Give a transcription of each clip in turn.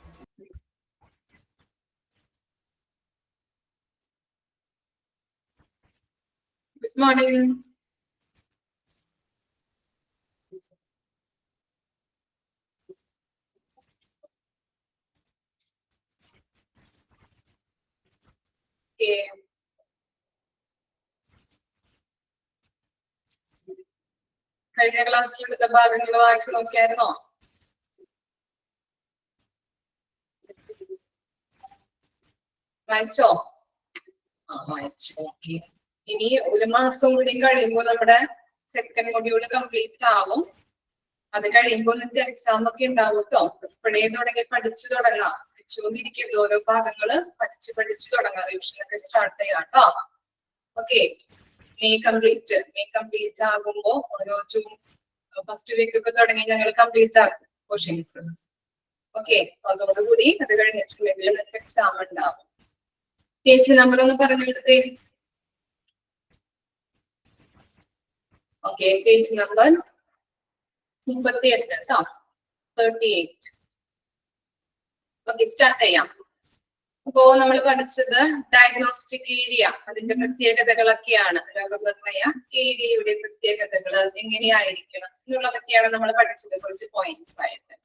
Good morning. Okay. കഴിഞ്ഞ ക്ലാസ്സിൽ എടുത്ത ഭാഗങ്ങൾ വായിച്ചു നോക്കിയായിരുന്നോ? വായിച്ചോ? വായിച്ചു. ഓക്കെ. ഇനി ഒരു മാസം കൂടി കഴിയുമ്പോൾ നമ്മുടെ സെക്കൻഡ് മൊഡ്യൂൾ കംപ്ലീറ്റ് ആവും. അത് കഴിയുമ്പോൾ നിങ്ങൾക്ക് എക്സാം ഒക്കെ ഉണ്ടാവും കേട്ടോ. ഇപ്പോഴേ തുടങ്ങി പഠിച്ചു തുടങ്ങാം. പഠിച്ചുകൊണ്ടിരിക്കുന്നത് ഓരോ ഭാഗങ്ങള് പഠിച്ചു തുടങ്ങാം. റിവിഷൻ ഒക്കെ സ്റ്റാർട്ട് ചെയ്യാം കേട്ടോ. ഓക്കെ. മെയ് കംപ്ലീറ്റ് ആകുമ്പോ ഓരോ ജൂൺ ഫസ്റ്റ് വീക്ക് ഒക്കെ തുടങ്ങി ഞങ്ങൾ കംപ്ലീറ്റ് ആക്കും ക്വസ്റ്റ്യൻസ്. ഓക്കെ. അതോടുകൂടി അത് കഴിഞ്ഞിട്ടുണ്ടെങ്കിൽ നിങ്ങൾക്ക് എക്സാം ഉണ്ടാവും. പേജ് നമ്പർ ഒന്ന് പറഞ്ഞെടുത്തേ. ഓക്കെ. പേജ് നമ്പർ 38 കേട്ടോ. 38. ഓക്കെ, സ്റ്റാർട്ട് ചെയ്യാം. അപ്പോ നമ്മൾ പഠിച്ചത് ഡയഗ്നോസ്റ്റിക് ഏരിയ, അതിന്റെ പ്രത്യേകതകളൊക്കെയാണ്. രോഗനിർണയ ഏരിയയുടെ പ്രത്യേകതകൾ എങ്ങനെയായിരിക്കണം എന്നുള്ളതൊക്കെയാണ് നമ്മൾ പഠിച്ചത്, കുറച്ച് പോയിന്റ്സ് ആയിട്ട്.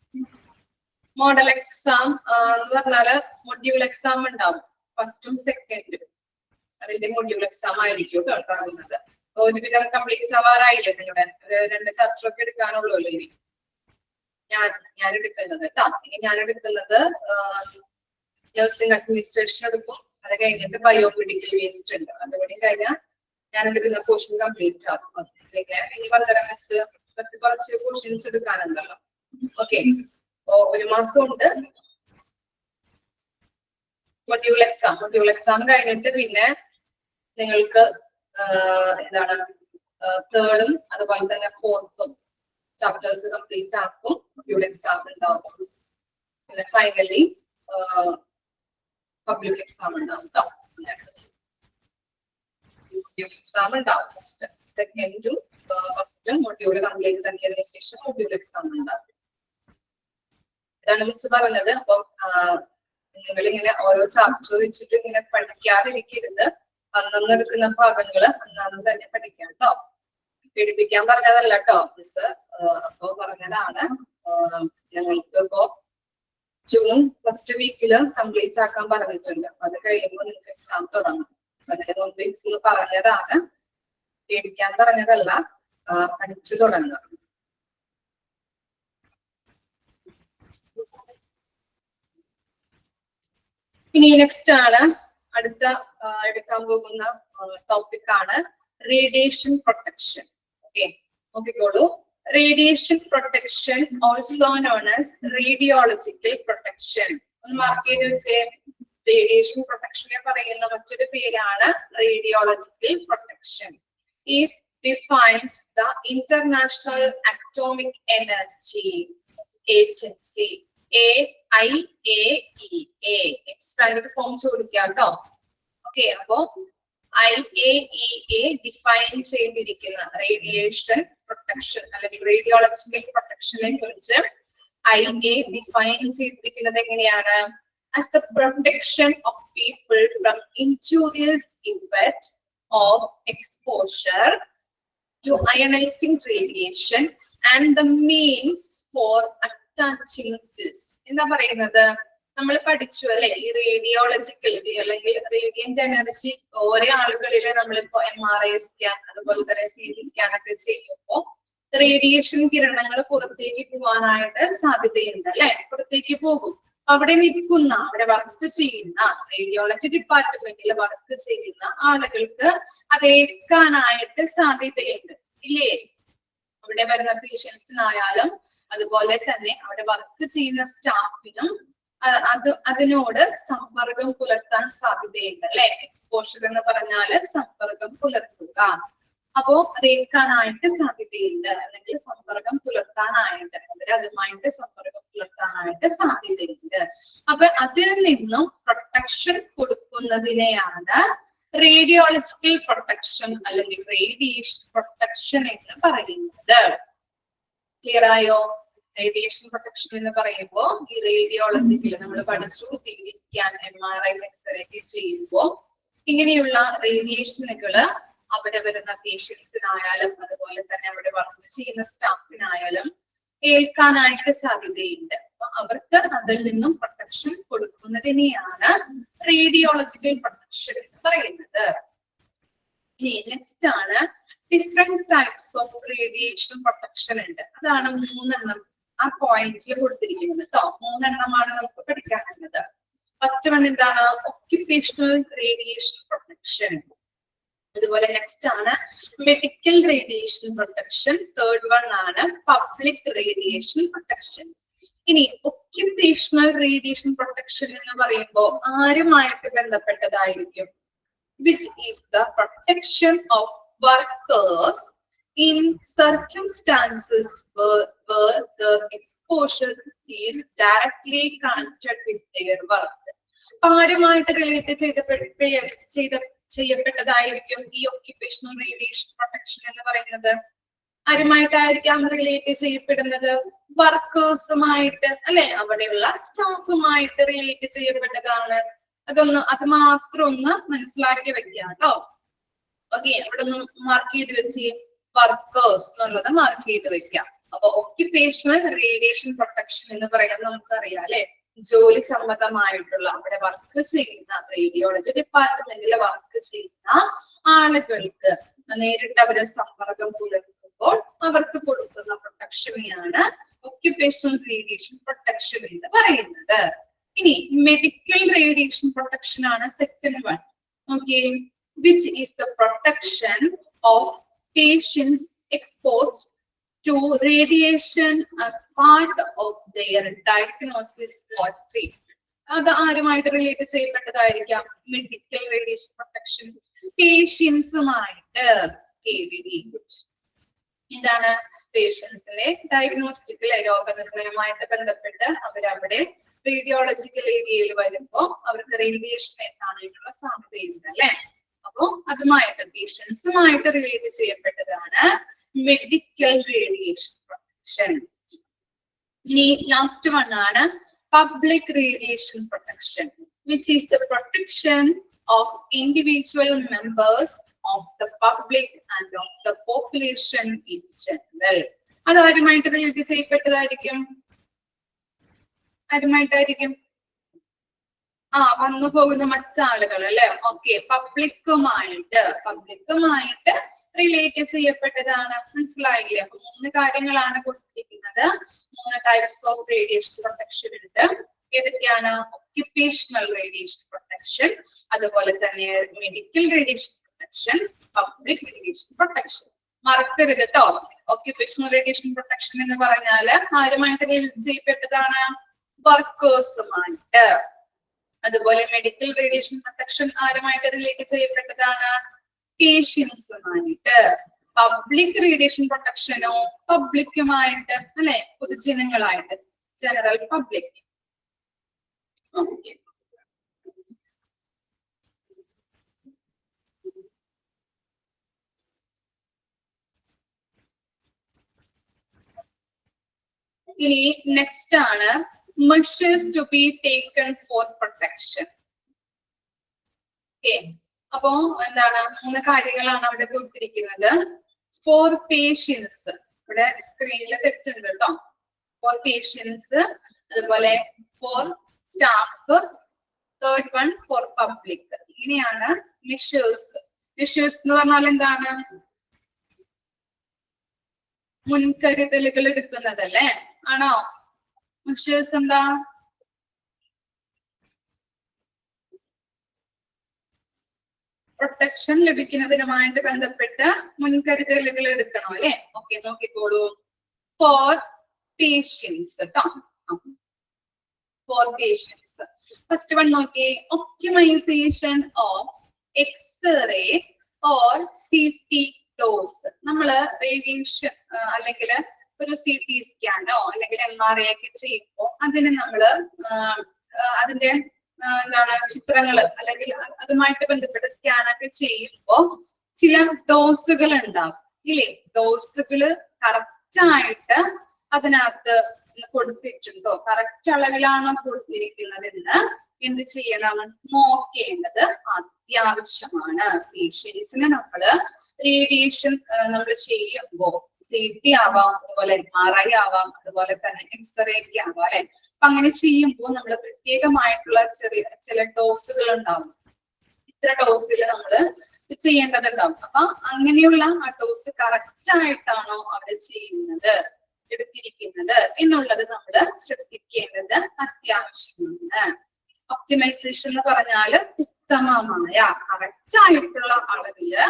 മോഡൽ എക്സാം എന്ന് പറഞ്ഞാല് മൊഡ്യൂൾ എക്സാം ഉണ്ടാവും, ഫസ്റ്റും സെക്കൻഡും. അതിന്റെ മൊഡ്യൂൾ എക്സാം ആയിരിക്കും ഉണ്ടാകുന്നത്. ഒരുവിധം കംപ്ലീറ്റ് ആവാറായില്ലേ നിങ്ങളുടെ? 2 ചാപ്റ്റർ ഒക്കെ എടുക്കാനുള്ളൂ ഇനി. ഞാൻ എടുക്കുന്നത് കേട്ടോ. ഇനി ഞാൻ എടുക്കുന്നത് നഴ്സിംഗ് അഡ്മിനിസ്ട്രേഷൻ എടുക്കും. അത് കഴിഞ്ഞിട്ട് ബയോമെഡിക്കൽ വേസ്റ്റ് ഉണ്ട്. അതുകൂടി കഴിഞ്ഞാൽ ഞാൻ എടുക്കുന്ന പോർഷൻ കംപ്ലീറ്റ് ആകും. ഇനി 1.5 മിസ് കുറച്ച് പോർഷൻസ് എടുക്കാനുണ്ടല്ലോ. ഓക്കെ. ഒരു മാസം ഉണ്ട് മൊഡ്യൂൾ എക്സാം കഴിഞ്ഞിട്ട് പിന്നെ നിങ്ങൾക്ക് എന്താണ് തേർഡും അതുപോലെ തന്നെ ഫോർത്തും ചാപ്റ്റേഴ്സ് കംപ്ലീറ്റ് ആക്കും. മൊഡ്യൂൾ എക്സാം ഉണ്ടാവും. പിന്നെ ഫൈനലി പബ്ലിക് എക്സാം ഉണ്ടാവും കേട്ടോ. എക്സാം ഉണ്ടാവും ഫസ്റ്റും മൊഡ്യൂൾ കംപ്ലീറ്റ് ആക്കിയതിനു ശേഷം മൊഡ്യൂൾ എക്സാം ഉണ്ടാവും. ഇതാണ് മിസ് പറഞ്ഞത്. അപ്പം നിങ്ങൾ ഇങ്ങനെ ഓരോ ചാപ്റ്റർ വെച്ചിട്ട് ഇങ്ങനെ പഠിക്കാതിരിക്കരുത്. അന്നന്ന് എടുക്കുന്ന ഭാഗങ്ങള് അന്നന്ന് തന്നെ പഠിക്കാം കേട്ടോ. പഠിപ്പിക്കാൻ പറഞ്ഞതല്ല കേട്ടോ മിസ്. അപ്പോ പറഞ്ഞതാണ് ഞങ്ങൾക്ക് ഇപ്പോ ജൂൺ ഫസ്റ്റ് വീക്കില് കംപ്ലീറ്റ് ആക്കാൻ പറഞ്ഞിട്ടുണ്ട്. അത് കഴിയുമ്പോൾ നിങ്ങൾക്ക് എക്സാം തുടങ്ങും. അതിന് മുമ്പ് മിസ് പറഞ്ഞതാണ്, പേടിക്കാൻ പറഞ്ഞതല്ല, പഠിച്ചു തുടങ്ങുക. ഇനി നെക്സ്റ്റ് ആണ് അടുത്ത എടുക്കാൻ പോകുന്ന ടോപ്പിക് ആണ് റേഡിയേഷൻ പ്രൊട്ടക്ഷൻ. ഓക്കെ, നോക്കിക്കോളൂ. Radiation protection also known as radiological protection. ഒന്ന് മാർക്ക് ചെയ്ത് വെച്ചേ. റേഡിയേഷൻ പ്രൊട്ടക്ഷനെ പറയുന്ന മറ്റൊരു പേരാണ് radiological protection. Is defined the international atomic energy agency IAEA expand forms കൊടുക്കാം കേട്ടോ. ഓക്കെ, അപ്പോ IAEA ഡിഫൈൻ ചെയ്തിരിക്കുന്ന റേഡിയേഷൻ പ്രൊട്ടക്ഷൻ അല്ലെങ്കിൽ റേഡിയോളജിക്കൽ പ്രൊട്ടക്ഷനെ കുറിച്ച് IA ഡിഫൈൻ ചെയ്തിരിക്കുന്നത് എങ്ങനെയാണ്? As the protection of people from injurious effect of exposure to ionizing radiation and the means for attaching this. എന്താ പറയുന്നത്? നമ്മൾ പഠിച്ചു അല്ലെ, ഈ റേഡിയോളജിക്കൽ അല്ലെങ്കിൽ റേഡിയന്റ് എനർജി ഓരോ ആളുകളില് നമ്മളിപ്പോ MRI സ്കാൻ അതുപോലെ തന്നെ CT സ്കാൻ ഒക്കെ ചെയ്യുമ്പോൾ റേഡിയേഷൻ കിരണങ്ങൾ പുറത്തേക്ക് പോകാനായിട്ട് സാധ്യതയുണ്ട് അല്ലെ. പുറത്തേക്ക് പോകും. അവിടെ നിൽക്കുന്ന, അവിടെ വർക്ക് ചെയ്യുന്ന റേഡിയോളജി ഡിപ്പാർട്ട്മെന്റിൽ വർക്ക് ചെയ്യുന്ന ആളുകൾക്ക് അത് ഏൽക്കാനായിട്ട് സാധ്യതയുണ്ട് ഇല്ലേ? അവിടെ വരുന്ന പേഷ്യൻസിനായാലും അതുപോലെ തന്നെ അവിടെ വർക്ക് ചെയ്യുന്ന സ്റ്റാഫിനും അതിനോട് സമ്പർക്കം പുലർത്താൻ സാധ്യതയുണ്ട് അല്ലെ. എക്സ്പോഷർ എന്ന് പറഞ്ഞാല് സമ്പർക്കം പുലർത്തുക. അപ്പോ അത് ഏൽക്കാനായിട്ട് സാധ്യതയുണ്ട് അല്ലെങ്കിൽ സമ്പർക്കം പുലർത്താനായിട്ട് അതുമായിട്ട് സമ്പർക്കം പുലർത്താനായിട്ട് സാധ്യതയുണ്ട്. അപ്പൊ അതിൽ നിന്നും പ്രൊട്ടക്ഷൻ കൊടുക്കുന്നതിനെയാണ് റേഡിയോളജിക്കൽ പ്രൊട്ടക്ഷൻ അല്ലെങ്കിൽ റേഡിയേഷൻ പ്രൊട്ടക്ഷൻ എന്ന് പറയുന്നത്. ക്ലിയർ ആയോ? റേഡിയേഷൻ പ്രൊട്ടക്ഷൻ എന്ന് പറയുമ്പോൾ ഈ റേഡിയോളജിക്കൽ നമ്മൾ പഠിച്ചു CT സ്കാൻ MRI എക്സ്റേ ഒക്കെ ചെയ്യുമ്പോൾ ഇങ്ങനെയുള്ള റേഡിയേഷനുകള് അവിടെ വരുന്ന പേഷ്യൻസിനായാലും അതുപോലെ തന്നെ അവിടെ വർക്ക് ചെയ്യുന്ന സ്റ്റാഫിനായാലും ഏൽക്കാനായിട്ട് സാധ്യതയുണ്ട്. അപ്പൊ അവർക്ക് അതിൽ നിന്നും പ്രൊട്ടക്ഷൻ കൊടുക്കുന്നതിനെയാണ് റേഡിയോളജിക്കൽ പ്രൊട്ടക്ഷൻ എന്ന് പറയുന്നത്. നെക്സ്റ്റ് ആണ് different types of radiation protection ഉണ്ട്. അതാണ് 3 ആ പോയിന്റിൽ കൊടുത്തിരിക്കുന്നത് കേട്ടോ. 3 നമുക്ക് പഠിക്കാനുള്ളത്. ഫസ്റ്റ് വൺ എന്താണ്? Occupational radiation protection. അതുപോലെ നെക്സ്റ്റ് ആണ് medical radiation protection. Third one ആണ് പബ്ലിക് റേഡിയേഷൻ പ്രൊട്ടക്ഷൻ. ഇനി ഒക്യുപേഷണൽ റേഡിയേഷൻ പ്രൊട്ടക്ഷൻ എന്ന് പറയുമ്പോൾ ആരുമായിട്ട് ബന്ധപ്പെട്ടതായിരിക്കും? Which is the protection of workers in circumstances where the exposure is directly connected with their work. ആരുമായിട്ട് relate ചെയ്യപ്പെട്ടതായിരിക്കും ഈ occupational radiation protection എന്ന് പറയുന്നത്? ആരുമായിട്ടായിരിക്കാം relate ചെയ്യപ്പെടുന്നത്? വർക്കേഴ്സുമായിട്ട് അല്ലെ, അവിടെയുള്ള സ്റ്റാഫുമായിട്ട് റിലേറ്റ് ചെയ്യപ്പെട്ടതാണ്. അത് മാത്രം ഒന്ന് മനസ്സിലാക്കി വെക്കാം കേട്ടോ. ഓക്കെ, അവിടെ ഒന്ന് മാർക്ക് ചെയ്ത് വെച്ച് വർക്കേഴ്സ് എന്നുള്ളത് മാർക്ക് ചെയ്ത് വെക്കാം. അപ്പൊ ഒക്യുപേഷണൽ റേഡിയേഷൻ പ്രൊട്ടക്ഷൻ എന്ന് പറയുന്നത് നമുക്കറിയാം അല്ലെ, ജോലി സംബന്ധമായിട്ടുള്ള അവിടെ വർക്ക് ചെയ്യുന്ന റേഡിയോളജി ഡിപ്പാർട്ട്മെന്റിൽ വർക്ക് ചെയ്യുന്ന ആളുകൾക്ക് നേരിട്ട് അവരെ സമ്പർക്കം പുലർത്തുമ്പോൾ അവർക്ക് കൊടുക്കുന്ന പ്രൊട്ടക്ഷനെയാണ് ഒക്യുപേഷണൽ റേഡിയേഷൻ പ്രൊട്ടക്ഷൻ എന്ന് പറയുന്നത്. ഇനി മെഡിക്കൽ റേഡിയേഷൻ പ്രൊട്ടക്ഷൻ ആണ് second one. Okay, which is the protection of patients exposed to radiation as part of their diagnosis or treatment. അത് ആരുമായിട്ട് റിലേറ്റ് ചെയ്യപ്പെട്ടതായിരിക്കാം? മെഡിക്കൽ റേഡിയേഷൻ പ്രൊട്ടക്ഷൻ പേഷ്യൻസുമായിട്ട്. Very good. എന്താണ്? പേഷ്യൻസിനെ ഡയഗ്നോസ്റ്റിക്കൽ രോഗനിർണയമായിട്ട് ബന്ധപ്പെട്ട് അവരവിടെ റേഡിയോളജിക്കൽ ഏരിയയിൽ വരുമ്പോൾ അവർക്ക് റേഡിയേഷൻ എത്താനായിട്ടുള്ള സാധ്യതയുണ്ട് അല്ലെ. അപ്പോ അതുമായിട്ട് പേഷ്യൻസുമായിട്ട് റിലേറ്റ് ചെയ്യപ്പെട്ടതാണ് മെഡിക്കൽ റേഡിയേഷൻ പ്രൊട്ടക്ഷൻ. ഇനി ലാസ്റ്റ് വൺ ആണ് public radiation protection, which is the protection of individual members of the public and of the population in general. അത് ആരുമായിട്ട് റിലേറ്റ് ചെയ്യപ്പെട്ടതായിരിക്കും? ആരുമായിട്ടായിരിക്കും? വന്നു പോകുന്ന മറ്റാളുകൾ അല്ലെ. ഓക്കെ, പബ്ലിക്കുമായിട്ട് റിലേറ്റ് ചെയ്യപ്പെട്ടതാണ്. മനസ്സിലായില്ലേ? അപ്പൊ 3 കാര്യങ്ങളാണ് കൊടുത്തിരിക്കുന്നത്. 3 ടൈപ്സ് ഓഫ് റേഡിയേഷൻ പ്രൊട്ടക്ഷൻ ഉണ്ട്. ഏതൊക്കെയാണ്? ഒക്യുപേഷണൽ റേഡിയേഷൻ പ്രൊട്ടക്ഷൻ, അതുപോലെ തന്നെ medical radiation protection, public radiation protection. മറക്കരുത് കേട്ടോ. ഒക്യുപേഷണൽ റേഡിയേഷൻ പ്രൊട്ടക്ഷൻ എന്ന് പറഞ്ഞാല് ആരുമായിട്ട് റിലേറ്റ് ചെയ്യപ്പെട്ടതാണ്? വർക്കേഴ്സുമായിട്ട്. അതുപോലെ മെഡിക്കൽ റേഡിയേഷൻ പ്രൊട്ടക്ഷൻ ആരുമായിട്ട് റിലേറ്റ് ചെയ്യപ്പെട്ടതാണ്? പേഷ്യൻസുമായിട്ട്. പബ്ലിക് റേഡിയേഷൻ പ്രൊട്ടക്ഷനോ പബ്ലിക്കുമായിട്ട് അല്ലെ, പൊതുജനങ്ങളായിട്ട്, ജനറൽ പബ്ലിക്. ഓക്കെ, ഇനി നെക്സ്റ്റ് ആണ് measures to be taken for protection. Okay, അപ്പോ എന്താണ്? 3 കാര്യങ്ങളാണ് അവിടെ കൊടുത്തിരിക്കുന്നത്. ഫോർ പേഷ്യൻസ്, ഇവിടെ സ്ക്രീനിൽ തെറ്റുണ്ട് കേട്ടോ. ഫോർ പേഷ്യൻസ്, അതുപോലെ for staff, third one for public. ഇങ്ങനെയാണ് മെഷേഴ്സ്. മെഷേഴ്സ് എന്ന് പറഞ്ഞാൽ എന്താണ്? മുൻകരുതലുകൾ എടുക്കുന്നതല്ലേ, ആണോ? മെഷേഴ്സ് എന്താ? പ്രൊട്ടക്ഷൻ ലഭിക്കുന്നതിനുമായിട്ട് ബന്ധപ്പെട്ട് മുൻകരുതലുകൾ എടുക്കണം അല്ലെ. ഓക്കെ, നോക്കിക്കോളൂ. ഫോർ പേഷ്യൻസ് കേട്ടോ. For patients. ഫസ്റ്റ് വൺ നോക്കി, optimization of X-ray or CT dose. നമ്മള് റേഡിയേഷൻ അല്ലെങ്കിൽ ഒരു CT സ്കാനോ അല്ലെങ്കിൽ MRI ഒക്കെ ചെയ്യുമ്പോൾ അതിന് നമ്മള് അതിന്റെ എന്താണ് ചിത്രങ്ങൾ അല്ലെങ്കിൽ അതുമായിട്ട് ബന്ധപ്പെട്ട സ്കാനൊക്കെ ചെയ്യുമ്പോൾ ചില ഡോസുകൾ ഉണ്ടാവും ഇല്ലേ. ഡോസുകള് കറക്റ്റ് ആയിട്ട് അതിനകത്ത് കൊടുത്തിട്ടുണ്ടോ, കറക്റ്റ് അളവിലാണോ കൊടുത്തിരിക്കുന്നതെന്ന് എന്ത് ചെയ്യണം, നോക്കേണ്ടത് അത്യാവശ്യമാണ്. പേഷ്യൻസിന് നമ്മള് റേഡിയേഷൻ നമ്മൾ ചെയ്യുമ്പോൾ CT ആവാം, അതുപോലെ MRI ആവാം, അതുപോലെ തന്നെ എക്സ്റേ ഒക്കെ ആവാം അല്ലെ. അപ്പൊ അങ്ങനെ ചെയ്യുമ്പോൾ നമ്മൾ പ്രത്യേകമായിട്ടുള്ള ചില ഡോസുകൾ ഉണ്ടാവും. ഇത്ര ഡോസിൽ നമ്മള് ചെയ്യേണ്ടതുണ്ടാവും. അപ്പൊ അങ്ങനെയുള്ള ആ ഡോസ് കറക്റ്റ് ആയിട്ടാണോ അവിടെ ചെയ്യുന്നത്, എടുത്തിരിക്കുന്നത് എന്നുള്ളത് നമ്മൾ ശ്രദ്ധിക്കേണ്ടത് അത്യാവശ്യമാണ്. ഒപ്റ്റിമൈസേഷൻ എന്ന് പറഞ്ഞാല് ഉത്തമമായ കറക്റ്റ് ആയിട്ടുള്ള അളവില്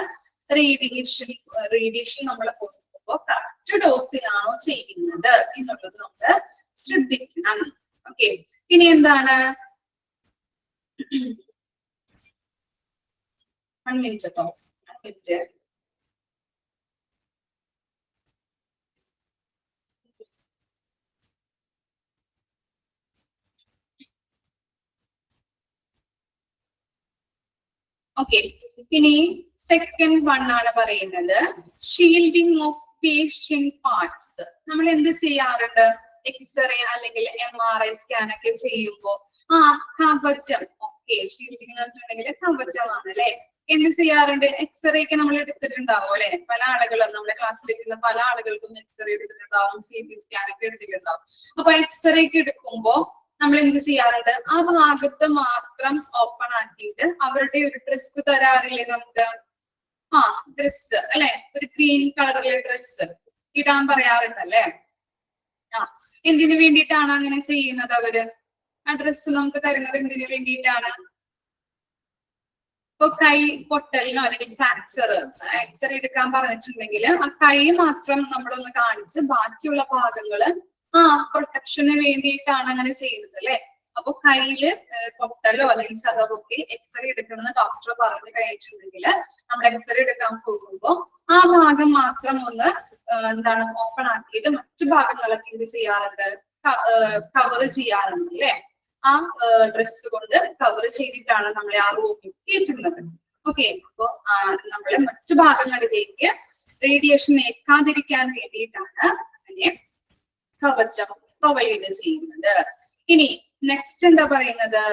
റേഡിയേഷൻ നമ്മൾ കൊടുക്കുമ്പോൾ കറക്റ്റ് ഡോസിലാണോ ചെയ്യുന്നത് എന്നുള്ളത് നമ്മൾ ശ്രദ്ധിക്കണം. ഓക്കെ, ഇനി എന്താണ്, 1 മിനിറ്റ് കേട്ടോ, 1 മിനിറ്റ്. ഓക്കെ, ഇനി സെക്കൻഡ് വൺ ആണ് പറയുന്നത് ഷീൽഡിങ് ഓഫ് പേഷ്യന്റ് പാർട്സ്. നമ്മൾ എന്ത് ചെയ്യാറുണ്ട്, എക്സ്റേ അല്ലെങ്കിൽ MRI സ്കാൻ ഒക്കെ ചെയ്യുമ്പോൾ കവചം, ഓക്കെ ഷീൽഡിങ് എന്ന് പറഞ്ഞിട്ടുണ്ടെങ്കിൽ കവചമാണ് അല്ലെ. എന്ത് ചെയ്യാറുണ്ട്, എക്സ്റേ ഒക്കെ നമ്മൾ എടുത്തിട്ടുണ്ടാവും അല്ലെ. പല ആളുകളും നമ്മുടെ ക്ലാസ്സിലിരിക്കുന്ന പല ആളുകൾക്കും എക്സ്റേ എടുത്തിട്ടുണ്ടാവും, CT സ്കാൻ ഒക്കെ എടുത്തിട്ടുണ്ടാവും. അപ്പൊ എക്സ്റേ ഒക്കെ എടുക്കുമ്പോൾ നമ്മൾ എന്ത് ചെയ്യാറുണ്ട്, ആ ഭാഗത്ത് മാത്രം ഓപ്പൺ ആക്കിയിട്ട് അവരുടെ ഒരു ഡ്രസ് തരാറില്ലേ നമുക്ക്, ഡ്രസ് അല്ലെ, ഒരു ഗ്രീൻ കളറിലെ ഡ്രസ് ഇടാൻ പറയാറുണ്ടല്ലേ. എന്തിനു വേണ്ടിയിട്ടാണ് അങ്ങനെ ചെയ്യുന്നത് അവര്, ആ ഡ്രസ് നമുക്ക് തരുന്നത് എന്തിനു വേണ്ടിയിട്ടാണ്, ഇപ്പൊ കൈ പൊട്ടലിനോ അല്ലെങ്കിൽ ഫ്രാക്ചർ എക്സ്റേ എടുക്കാൻ പറഞ്ഞിട്ടുണ്ടെങ്കിൽ ആ കൈ മാത്രം നമ്മളൊന്ന് കാണിച്ച് ബാക്കിയുള്ള ഭാഗങ്ങള് പ്രൊട്ടക്ഷന് വേണ്ടിയിട്ടാണ് അങ്ങനെ ചെയ്യുന്നത് അല്ലെ. അപ്പൊ കയ്യില് പൊട്ടലോ അല്ലെങ്കിൽ ചതവൊക്കെ എക്സ്റേ എടുക്കണമെന്ന് ഡോക്ടർ പറഞ്ഞു കഴിഞ്ഞിട്ടുണ്ടെങ്കിൽ നമ്മൾ എക്സ്റേ എടുക്കാൻ പോകുമ്പോൾ ആ ഭാഗം മാത്രം ഒന്ന് എന്താണ് ഓപ്പൺ ആക്കിയിട്ട് മറ്റു ഭാഗങ്ങളൊക്കെ ഇത് ചെയ്യാറുണ്ട്, കവർ ചെയ്യാറുണ്ട് അല്ലെ. ആ ഡ്രസ് കൊണ്ട് കവർ ചെയ്തിട്ടാണ് നമ്മളെ ആ റൂമിൽ കയറ്റുന്നത്. ഓക്കെ, അപ്പൊ നമ്മളെ മറ്റു ഭാഗങ്ങളിലേക്ക് റേഡിയേഷൻ ഏൽക്കാതിരിക്കാൻ വേണ്ടിയിട്ടാണ് അങ്ങനെ കവചം പ്രൊവൈഡ് ചെയ്യുന്നത്. ഇനി നെക്സ്റ്റ് എന്താ പറയുന്നത്,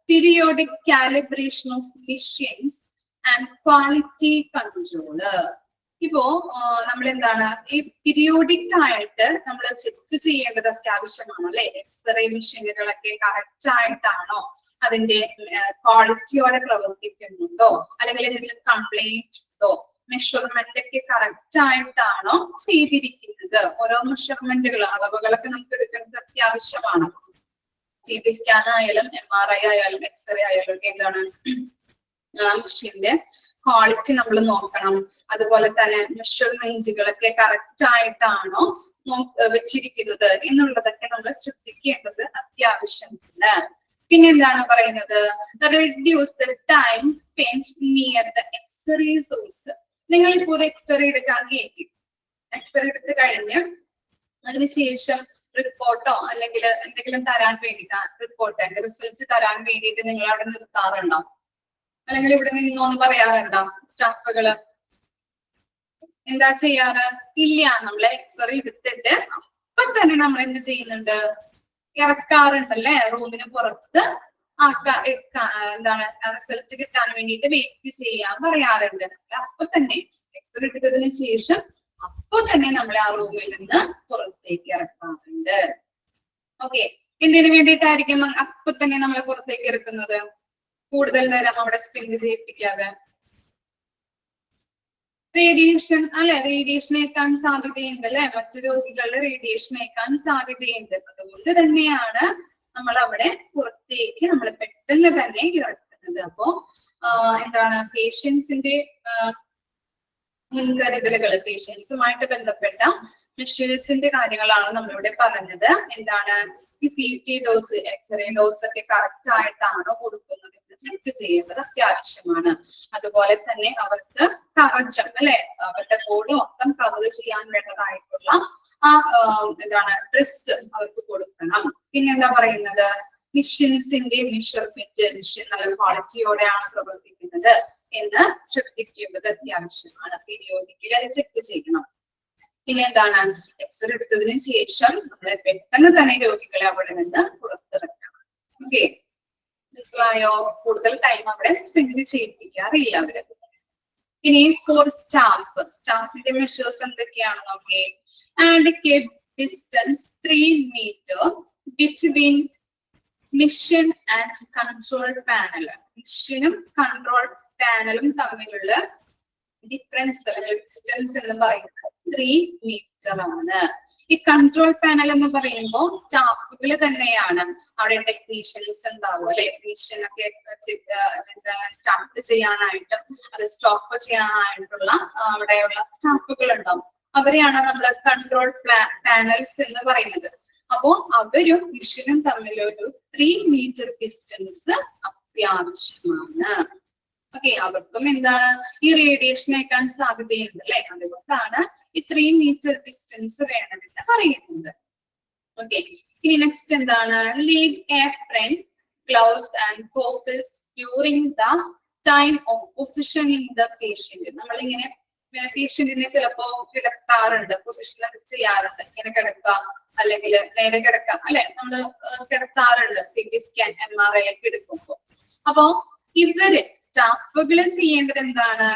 periodic calibration of machines and quality control. ഇപ്പോ നമ്മൾ എന്താണ് ഈ പീരിയോഡിക് ആയിട്ട് നമ്മൾ ചെക്ക് ചെയ്യേണ്ടത് അത്യാവശ്യമാണ് അല്ലെ. എക്സ്റേ മെഷീനുകളൊക്കെ കറക്റ്റ് ആയിട്ടാണോ, അതിന്റെ ക്വാളിറ്റിയോടെ പ്രവർത്തിക്കുന്നുണ്ടോ, അല്ലെങ്കിൽ എന്തെങ്കിലും കംപ്ലൈന്റ് ഉണ്ടോ, മെഷർമെന്റ് ഒക്കെ കറക്റ്റ് ആയിട്ടാണോ ചെയ്തിരിക്കുന്നത്. ഓരോ മെഷർമെന്റുകൾ അളവുകളൊക്കെ നമുക്ക് എടുക്കേണ്ടത് അത്യാവശ്യമാണ്. CT സ്കാൻ ആയാലും MRI ആയാലും എക്സ്റേ ആയാലും ഒക്കെ എന്താണ് മെഷീന്റെ ക്വാളിറ്റി നമ്മൾ നോക്കണം. അതുപോലെ തന്നെ മെഷർമെന്റുകളൊക്കെ കറക്റ്റ് ആയിട്ടാണോ വെച്ചിരിക്കുന്നത് എന്നുള്ളതൊക്കെ നമ്മൾ ശ്രദ്ധിക്കേണ്ടത് അത്യാവശ്യമാണ്. പിന്നെ എന്താണ് പറയുന്നത്, reduce the time spend near the X-ray source. നിങ്ങളിപ്പോ ഒരു എക്സ്റേ എടുക്കാൻ കയറ്റി, എക്സ്റേ എടുത്ത് കഴിഞ്ഞ് അതിനുശേഷം റിപ്പോർട്ടോ അല്ലെങ്കിൽ എന്തെങ്കിലും തരാൻ വേണ്ടിയിട്ട് റിപ്പോർട്ട് റിസൾട്ട് തരാൻ വേണ്ടിയിട്ട് നിങ്ങൾ അവിടെ നിർത്താറുണ്ടോ, അല്ലെങ്കിൽ ഇവിടെ നിന്നോന്ന് പറയാറുണ്ടോ സ്റ്റാഫുകള്? എന്താ ചെയ്യാറ്? ഇല്ല, നമ്മളെ എക്സ്റേ എടുത്തിട്ട് അപ്പൊ തന്നെ നമ്മൾ എന്ത് ചെയ്യുന്നുണ്ട്, ഇറക്കാറുണ്ടല്ലേ, റൂമിന് പുറത്ത് എന്താണ് റിസൾട്ട് കിട്ടാൻ വേണ്ടിയിട്ട് വെയിറ്റ് ചെയ്യാൻ പറയാറുണ്ട്. അപ്പൊ തന്നെ എക്സ്റേ എടുത്തതിന് ശേഷം അപ്പൊ തന്നെ നമ്മൾ ആ റൂമിൽ നിന്ന് പുറത്തേക്ക് ഇറക്കാറുണ്ട്. ഓക്കെ, എന്തിനു വേണ്ടിയിട്ടായിരിക്കും അപ്പൊ തന്നെ നമ്മൾ പുറത്തേക്ക് ഇറക്കുന്നത്? കൂടുതൽ നേരം അവിടെ സ്പെൻഡ് ചെയ്യിപ്പിക്കാതെ. റേഡിയേഷൻ അല്ലെ, റേഡിയേഷൻ ഏൽക്കാൻ സാധ്യതയുണ്ട് അല്ലെ, മറ്റു രോഗികളുടെ റേഡിയേഷൻ ഏൽക്കാൻ സാധ്യതയുണ്ട്. അതുകൊണ്ട് തന്നെയാണ് നമ്മൾ അവിടെ പുറത്തേക്ക് നമ്മൾ പെട്ടെന്ന് തന്നെ ഇറക്കുന്നത്. അപ്പോ എന്താണ് പേഷ്യൻസിന്റെ മുൻകരുതലുകൾ, പേഷ്യൻസുമായിട്ട് ബന്ധപ്പെട്ട മെഷേഴ്സിന്റെ കാര്യങ്ങളാണ് നമ്മളിവിടെ പറഞ്ഞത്. എന്താണ് ഈ CT ഡോസ്, എക്സ്റേ ഡോസ് ഒക്കെ കറക്റ്റ് ആയിട്ടാണോ കൊടുക്കുന്നത് ചെക്ക് ചെയ്യേണ്ടത് അത്യാവശ്യമാണ്. അതുപോലെ തന്നെ അവർക്ക് കവചം അല്ലെ, അവരുടെ ബോഡി മൊത്തം കവർ ചെയ്യാൻ വേണ്ടതായിട്ടുള്ള എന്താണ് ഡ്രസ് അവർക്ക് കൊടുക്കണം. പിന്നെന്താ പറയുന്നത്, മെഷീൻസിന്റെ മെഷർമെന്റ്, മെഷീൻ നല്ല ക്വാളിറ്റിയോടെയാണ് പ്രവർത്തിക്കുന്നത് എന്ന് ശ്രദ്ധിക്കേണ്ടത് അത്യാവശ്യമാണ്. പീരിയോഡിക്കലി അത് ചെക്ക് ചെയ്യണം. പിന്നെ എന്താണ്, എക്സ്റേ എടുത്തതിന് ശേഷം നമ്മളെ പെട്ടെന്ന് തന്നെ രോഗികളെ അവിടെ നിന്ന് പുറത്തിറക്കണം. ഓക്കെ, മനസ്സിലായോ? കൂടുതൽ ടൈം അവിടെ സ്പെൻഡ് ചെയ്യിപ്പിക്കാറില്ല അവര്. ഇനി ഫോർ സ്റ്റാഫിന്റെ മെഷേഴ്സ് എന്തൊക്കെയാണ് നോക്കിയേ. And keep distance 3 meter between mission and control panel. മിഷനും കൺട്രോൾ പാനലും തമ്മിലുള്ള ഡിഫറൻസ് അല്ലെങ്കിൽ ഡിസ്റ്റൻസ് എന്ന് പറയുന്നത് 3 meter ആണ്. ഈ കൺട്രോൾ പാനൽ എന്ന് പറയുമ്പോൾ സ്റ്റാഫുകൾ തന്നെയാണ്. അവിടെ ടെക്നീഷ്യൻസ് ഉണ്ടാവും അല്ലെ, ടെക്നീഷ്യൻ ഒക്കെ സ്റ്റാർട്ട് ചെയ്യാനായിട്ടും അത് സ്റ്റോപ്പ് ചെയ്യാനായിട്ടുള്ള അവിടെയുള്ള സ്റ്റാഫുകൾ ഉണ്ടാവും. അവരെയാണ് നമ്മൾ കൺട്രോൾ പാനൽസ് എന്ന് പറയുന്നത്. അപ്പോ അവരും മിഷനും തമ്മിലൊരു 3 meter ഡിസ്റ്റൻസ് അത്യാവശ്യമാണ്. ഓക്കെ, അവർക്കും എന്താണ് ഈ റേഡിയേഷൻ അയക്കാൻ സാധ്യതയുണ്ട് അല്ലെ, അതുകൊണ്ടാണ് ഈ 3 meter ഡിസ്റ്റൻസ് വേണമെന്ന് പറയുന്നത്. ഓക്കെ, ഇനി നെക്സ്റ്റ് എന്താണ്, leave apron, gloves and goggles during the time of positioning the patient. നമ്മളിങ്ങനെ പേഷ്യന്റിനെ ചിലപ്പോ കിടത്താറുണ്ട്, പൊസിഷൻ ചെയ്യാറുണ്ട്, ഇങ്ങനെ കിടക്കാം അല്ലെങ്കിൽ നേരെ കിടക്കാം അല്ലെ, നമ്മള് കിടത്താറുണ്ട് CT സ്കാൻ MRI ഒക്കെ എടുക്കുമ്പോ. അപ്പോ ഇവര് സ്റ്റാഫുകള് ചെയ്യേണ്ടത് എന്താണ്,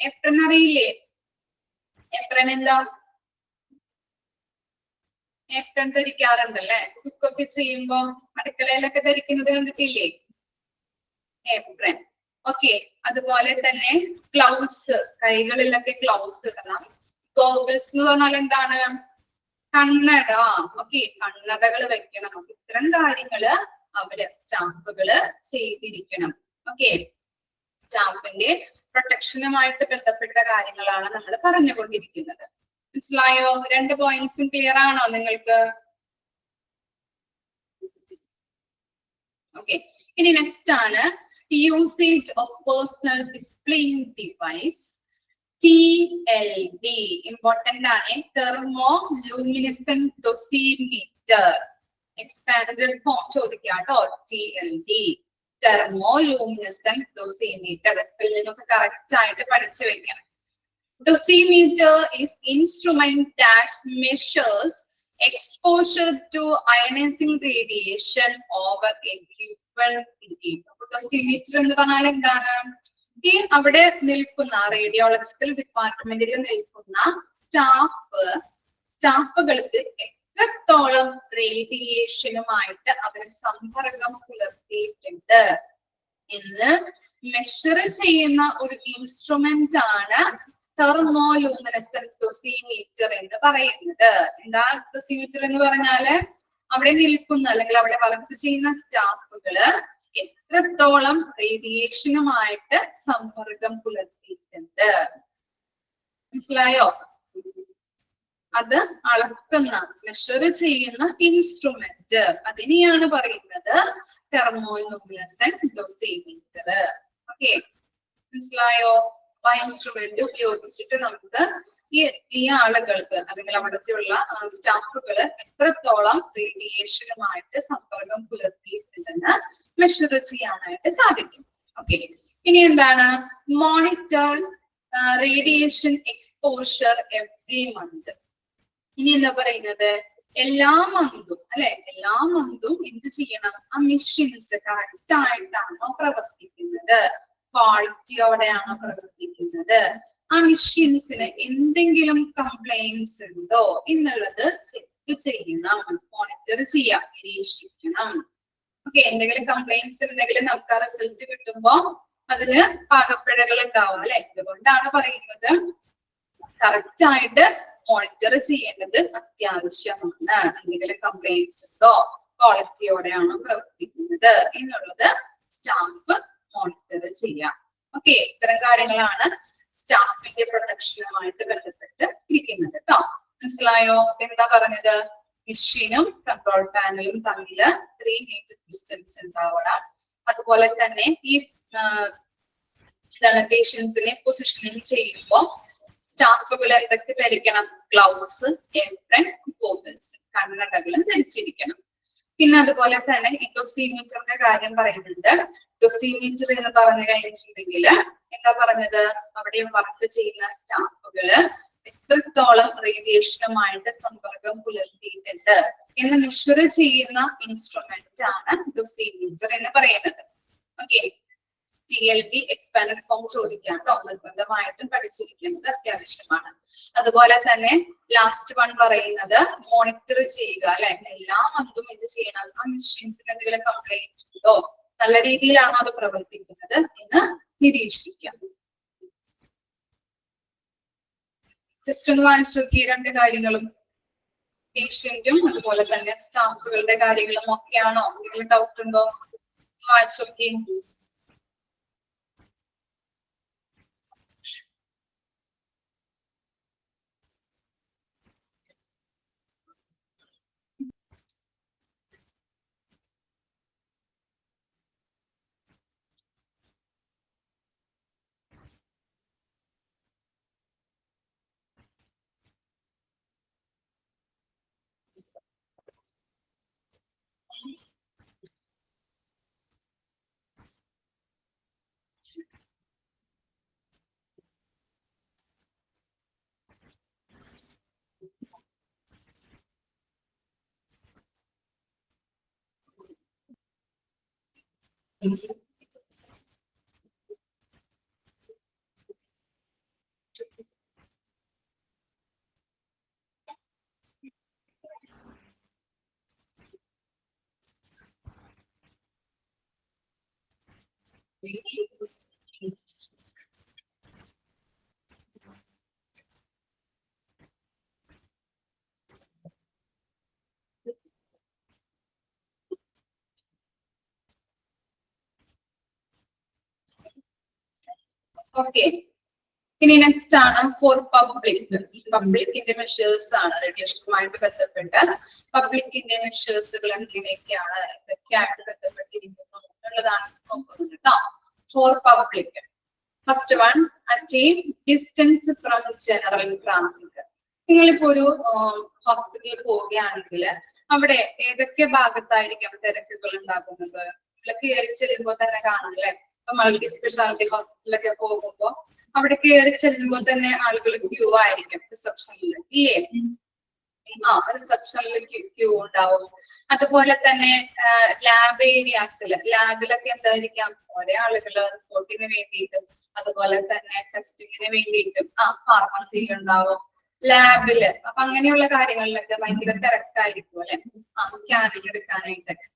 എപ്രൻ അറിയില്ലേ? എപ്രൻ എന്താ? എപ്രൻ ധരിക്കാറുണ്ടല്ലേ, കുക്കൊക്കെ ചെയ്യുമ്പോ അടുക്കളയിലൊക്കെ ധരിക്കുന്നത് കണ്ടിട്ടില്ലേ, എപ്രൻ. ഓക്കെ, അതുപോലെ തന്നെ ഗ്ലൗസ്, കൈകളിലൊക്കെ ഗ്ലൗസ് ഇടണം. ഗോഗിൾസ് എന്ന് പറഞ്ഞാൽ എന്താണ്, കണ്ണട. ഓക്കെ, കണ്ണടകൾ വെക്കണം. ഇത്തരം കാര്യങ്ങള് അവര് സ്റ്റാഫുകള് ചെയ്തിരിക്കണം. ഓക്കെ, സ്റ്റാഫിന്റെ പ്രൊട്ടക്ഷനുമായിട്ട് ബന്ധപ്പെട്ട കാര്യങ്ങളാണ് നമ്മൾ പറഞ്ഞുകൊണ്ടിരിക്കുന്നത്. മനസ്സിലായോ? 2 പോയിന്റ്സും ക്ലിയർ ആണോ നിങ്ങൾക്ക്? ഓക്കെ, ഇനി നെക്സ്റ്റ് ആണ് usage of personal displaying device, TLD. Important ആണ്, thermoluminescent dosimeter. Expanded form ചോദിക്കാട്ടോ, TLD, thermoluminescent dosimeter. Spelling correct ആയിട്ട് പഠിച്ചു വെക്കണം. Dosimeter is instrument that measures exposure to ionizing radiation over a given period. Dosimeter എന്ന് പറഞ്ഞാൽ എന്താണ്, ഈ അവിടെ നിൽക്കുന്ന റേഡിയോളജിക്കൽ ഡിപ്പാർട്ട്മെന്റിൽ നിൽക്കുന്ന സ്റ്റാഫുകൾക്ക് എത്രത്തോളം റേഡിയേഷനുമായിട്ട് അവർ സമ്പർക്കം പുലർത്തിയിട്ടുണ്ട് എന്ന് മെഷർ ചെയ്യുന്ന ഒരു ഇൻസ്ട്രുമെന്റ് ആണ് തെർമോലൂമിനസെന്റ് ഡോസിമീറ്റർ എന്ന് പറയുന്നത്. എന്താ ഡോസിമീറ്റർ എന്ന് പറഞ്ഞാല് അവിടെ നിൽക്കുന്ന അല്ലെങ്കിൽ അവിടെ വർക്ക് ചെയ്യുന്ന സ്റ്റാഫുകള് എത്രത്തോളം റേഡിയേഷനുമായിട്ട് സമ്പർക്കം പുലർത്തിയിട്ടുണ്ട്. മനസ്സിലായോ? അത് അളക്കുന്ന, മെഷർ ചെയ്യുന്ന ഇൻസ്ട്രുമെന്റ്, അതിനെയാണ് പറയുന്നത് തെർമോലൂമിനസെന്റ് ഡോസിമീറ്റർ. ഓക്കെ, മനസ്സിലായോ? ആ ഇൻസ്ട്രുമെന്റ് ഉപയോഗിച്ചിട്ട് നമുക്ക് ഈ ആളുകൾക്ക് അല്ലെങ്കിൽ അവിടത്തെയുള്ള സ്റ്റാഫുകള് എത്രത്തോളം റേഡിയേഷനുമായിട്ട് സമ്പർക്കം പുലർത്തിയിട്ടുണ്ടെന്ന് മെഷർ ചെയ്യാനായിട്ട് സാധിക്കും. ഓക്കെ, ഇനി എന്താണ്, monitor radiation exposure every month. ഇനി എന്താ പറയുന്നത്, എല്ലാ മന്തും അല്ലെ, എല്ലാ മന്തും എന്ത് ചെയ്യണം, ആ മെഷീൻസ് കറക്റ്റ് ആയിട്ടാണോ പ്രവർത്തിക്കുന്നത്, ക്വാളിറ്റിയോടെയാണോ പ്രവർത്തിക്കുന്നത്, ആ മെഷീൻസിന് എന്തെങ്കിലും കംപ്ലൈന്റ്സ് ഉണ്ടോ എന്നുള്ളത് ചെക്ക് ചെയ്യണം, മോണിറ്റർ ചെയ്യാം, നിരീക്ഷിക്കണം. ഓക്കെ, എന്തെങ്കിലും കംപ്ലൈന്റ്സ് ഉണ്ടെങ്കിൽ നമുക്ക് ആ റിസൾട്ട് കിട്ടുമ്പോ അതിന് പാകപ്പിഴകൾ ഉണ്ടാവും അല്ലെ. അതുകൊണ്ടാണ് പറയുന്നത് കറക്റ്റ് ആയിട്ട് മോണിറ്റർ ചെയ്യേണ്ടത് അത്യാവശ്യമാണ്. എന്തെങ്കിലും കംപ്ലൈന്റ്സ് ഉണ്ടോ, ക്വാളിറ്റിയോടെയാണോ പ്രവർത്തിക്കുന്നത് എന്നുള്ളത് സ്റ്റാഫ് മോണിറ്റർ ചെയ്യാം. ഓക്കെ, ഇത്തരം കാര്യങ്ങളാണ് സ്റ്റാഫിന്റെ പ്രൊട്ടക്ഷനുമായിട്ട് ബന്ധപ്പെട്ട് ഇരിക്കുന്നത് കേട്ടോ. മനസ്സിലായോ? എന്താ പറഞ്ഞത്, മെഷീനും കൺട്രോൾ പാനലും തമ്മിൽ 3 meter ഡിസ്റ്റൻസ് ഉണ്ടാവണം. അതുപോലെ തന്നെ ഈ എന്താണ് പേഷ്യൻസിനെ പൊസിഷനിങ് ചെയ്യുമ്പോൾ സ്റ്റാഫുകൾ എന്തൊക്കെ ധരിക്കണം, ഗ്ലൗസ്, ഏപ്രൺ, ഗോഗിൾസ്, കണ്ണടകളും ധരിച്ചിരിക്കണം. പിന്നെ അതുപോലെ തന്നെ ഈ ഡോസിമീറ്ററിന്റെ കാര്യം പറയുന്നുണ്ട്. ഡോസിമീറ്റർ എന്ന് പറഞ്ഞു കഴിഞ്ഞിട്ടുണ്ടെങ്കിൽ എന്താ പറഞ്ഞത്, അവിടെ വർക്ക് ചെയ്യുന്ന സ്റ്റാഫുകള് എത്രത്തോളം റേഡിയേഷനുമായിട്ട് സമ്പർക്കം പുലർത്തിയിട്ടുണ്ട് എന്ന് മെഷർ ചെയ്യുന്ന ഇൻസ്ട്രുമെന്റ് ആണ് ഡോസിമീറ്റർ എന്ന് പറയുന്നത്. ഓക്കെ, TLD എക്സ്പാൻഡഡ് ഫോം ചോദിക്കാം കേട്ടോ, നിർബന്ധമായിട്ടും പഠിച്ചിരിക്കുന്നത് അത്യാവശ്യമാണ്. അതുപോലെ തന്നെ ലാസ്റ്റ് വൺ പറയുന്നത് മോണിറ്റർ ചെയ്യുക അല്ലെ, എല്ലാ മന്തും ഇത് ചെയ്യണം. ആ മെഷീൻസിന് എന്തെങ്കിലും കംപ്ലൈന്റ് ഉണ്ടോ, നല്ല രീതിയിലാണോ അത് പ്രവർത്തിക്കുന്നത് എന്ന് നിരീക്ഷിക്കാം. ജസ്റ്റ് ഒന്ന് വായിച്ചു നോക്കി രണ്ട് കാര്യങ്ങളും, പേഷ്യന്റും അതുപോലെ തന്നെ സ്റ്റാഫുകളുടെ കാര്യങ്ങളും ഒക്കെയാണോ, എന്തെങ്കിലും ഡൗട്ട് ഉണ്ടോ വായിച്ചു നോക്കി. ഓക്കെ, ഇനി നെക്സ്റ്റ് ആണ് ഫോർ പബ്ലിക്. പബ്ലിക്കിന്റെ മെഷേഴ്സ് ആണ് റേഡിയേഷനുമായിട്ട് ബന്ധപ്പെട്ട് പബ്ലിക്കിന്റെ മെഷേഴ്സുകൾ എന്തിനൊക്കെയാണ്, ഇതൊക്കെയായിട്ട് ബന്ധപ്പെട്ടിരിക്കുന്നു എന്നുള്ളതാണ് നോക്കുന്നത് കേട്ടോ. For public, first one attain distance from general traffic. നിങ്ങളിപ്പോ ഒരു ഹോസ്പിറ്റലിൽ പോവുകയാണെങ്കിൽ അവിടെ ഏതൊക്കെ ഭാഗത്തായിരിക്കും തിരക്കുകൾ ഉണ്ടാകുന്നത്, നമ്മൾ കയറി ചെല്ലുമ്പോൾ തന്നെ കാണാം അല്ലെ. ഇപ്പൊ മൾട്ടി സ്പെഷ്യാലിറ്റി ഹോസ്പിറ്റലൊക്കെ പോകുമ്പോൾ അവിടെ കയറി ചെല്ലുമ്പോൾ തന്നെ ആളുകൾ ക്യൂ ആയിരിക്കും റിസപ്ഷനിൽ ഇല്ലേ. റിസപ്ഷനിൽ ക്യൂ ഉണ്ടാവും. അതുപോലെ തന്നെ ലാബ് ഏരിയാസിൽ, ലാബിലൊക്കെ എന്തായിരിക്കാം കുറെ ആളുകള് റിപ്പോർട്ടിന് വേണ്ടിയിട്ടും അതുപോലെ തന്നെ ടെസ്റ്റിങ്ങിന് വേണ്ടിയിട്ടും ഫാർമസിയിൽ ഉണ്ടാവും, ലാബില്. അപ്പൊ അങ്ങനെയുള്ള കാര്യങ്ങളിലൊക്കെ ഭയങ്കര തിരക്കായിരിക്കും അല്ലെ, സ്കാനിങ് എടുക്കാനായിട്ടൊക്കെ.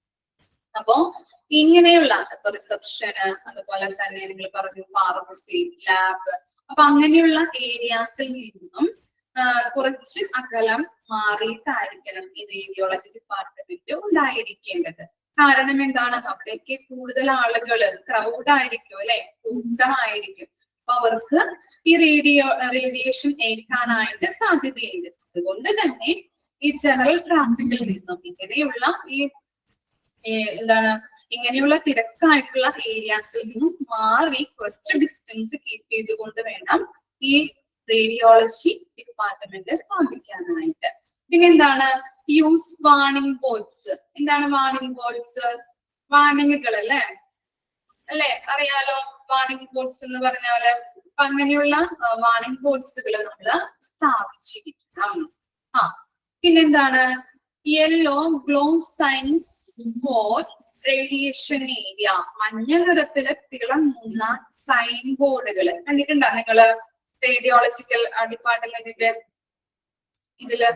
അപ്പോ ഇങ്ങനെയുള്ള ഇപ്പൊ റിസപ്ഷന് അതുപോലെ തന്നെ നിങ്ങൾ പറഞ്ഞു ഫാർമസി, ലാബ്, അപ്പൊ അങ്ങനെയുള്ള ഏരിയാസിൽ നിന്നും കുറച്ച് അകലം മാറിയിട്ടായിരിക്കണം ഈ റേഡിയോളജി ഡിപ്പാർട്ട്മെന്റ് ഉണ്ടായിരിക്കേണ്ടത്. കാരണം എന്താണ്, അവിടേക്ക് കൂടുതൽ ആളുകള് ക്രൗഡ് ആയിരിക്കും അല്ലെ, കൂട്ടമായിരിക്കും. അപ്പൊ അവർക്ക് ഈ റേഡിയേഷൻ ഏൽക്കാനായിട്ട് സാധ്യതയുണ്ട്. അതുകൊണ്ട് തന്നെ ഈ ജനറൽ ട്രാഫിക്കിൽ നിന്നും ഇങ്ങനെയുള്ള ഇങ്ങനെയുള്ള തിരക്കായിട്ടുള്ള ഏരിയാസിൽ നിന്നും മാറി കുറച്ച് ഡിസ്റ്റൻസ് കീപ്പ് ചെയ്തുകൊണ്ട് വേണം ഈ റേഡിയോളജി ഡിപ്പാർട്ട്മെന്റ് സ്ഥാപിക്കാനായിട്ട്. പിന്നെ എന്താണ് യൂസ് വാർണിംഗ് ബോർഡ്സ്. എന്താണ് വാർണിംഗ് ബോർഡ്സ്? വാർണിംഗുകൾ അല്ലെ, അറിയാലോ വാർണിംഗ് ബോർഡ്സ് എന്ന് പറഞ്ഞ പോലെ. അപ്പൊ അങ്ങനെയുള്ള വാർണിംഗ് ബോർഡ്സുകൾ നമ്മൾ സ്ഥാപിച്ചിരിക്കണം. പിന്നെന്താണ് yellow glow signs for radiation area. മഞ്ഞ നിറത്തില് തിളങ്ങുന്ന സൈൻ ബോർഡുകൾ കണ്ടിട്ടുണ്ടോ നിങ്ങള് റേഡിയോളജിക്കൽ ഡിപ്പാർട്ട്മെന്റിന്റെ ഇതില്?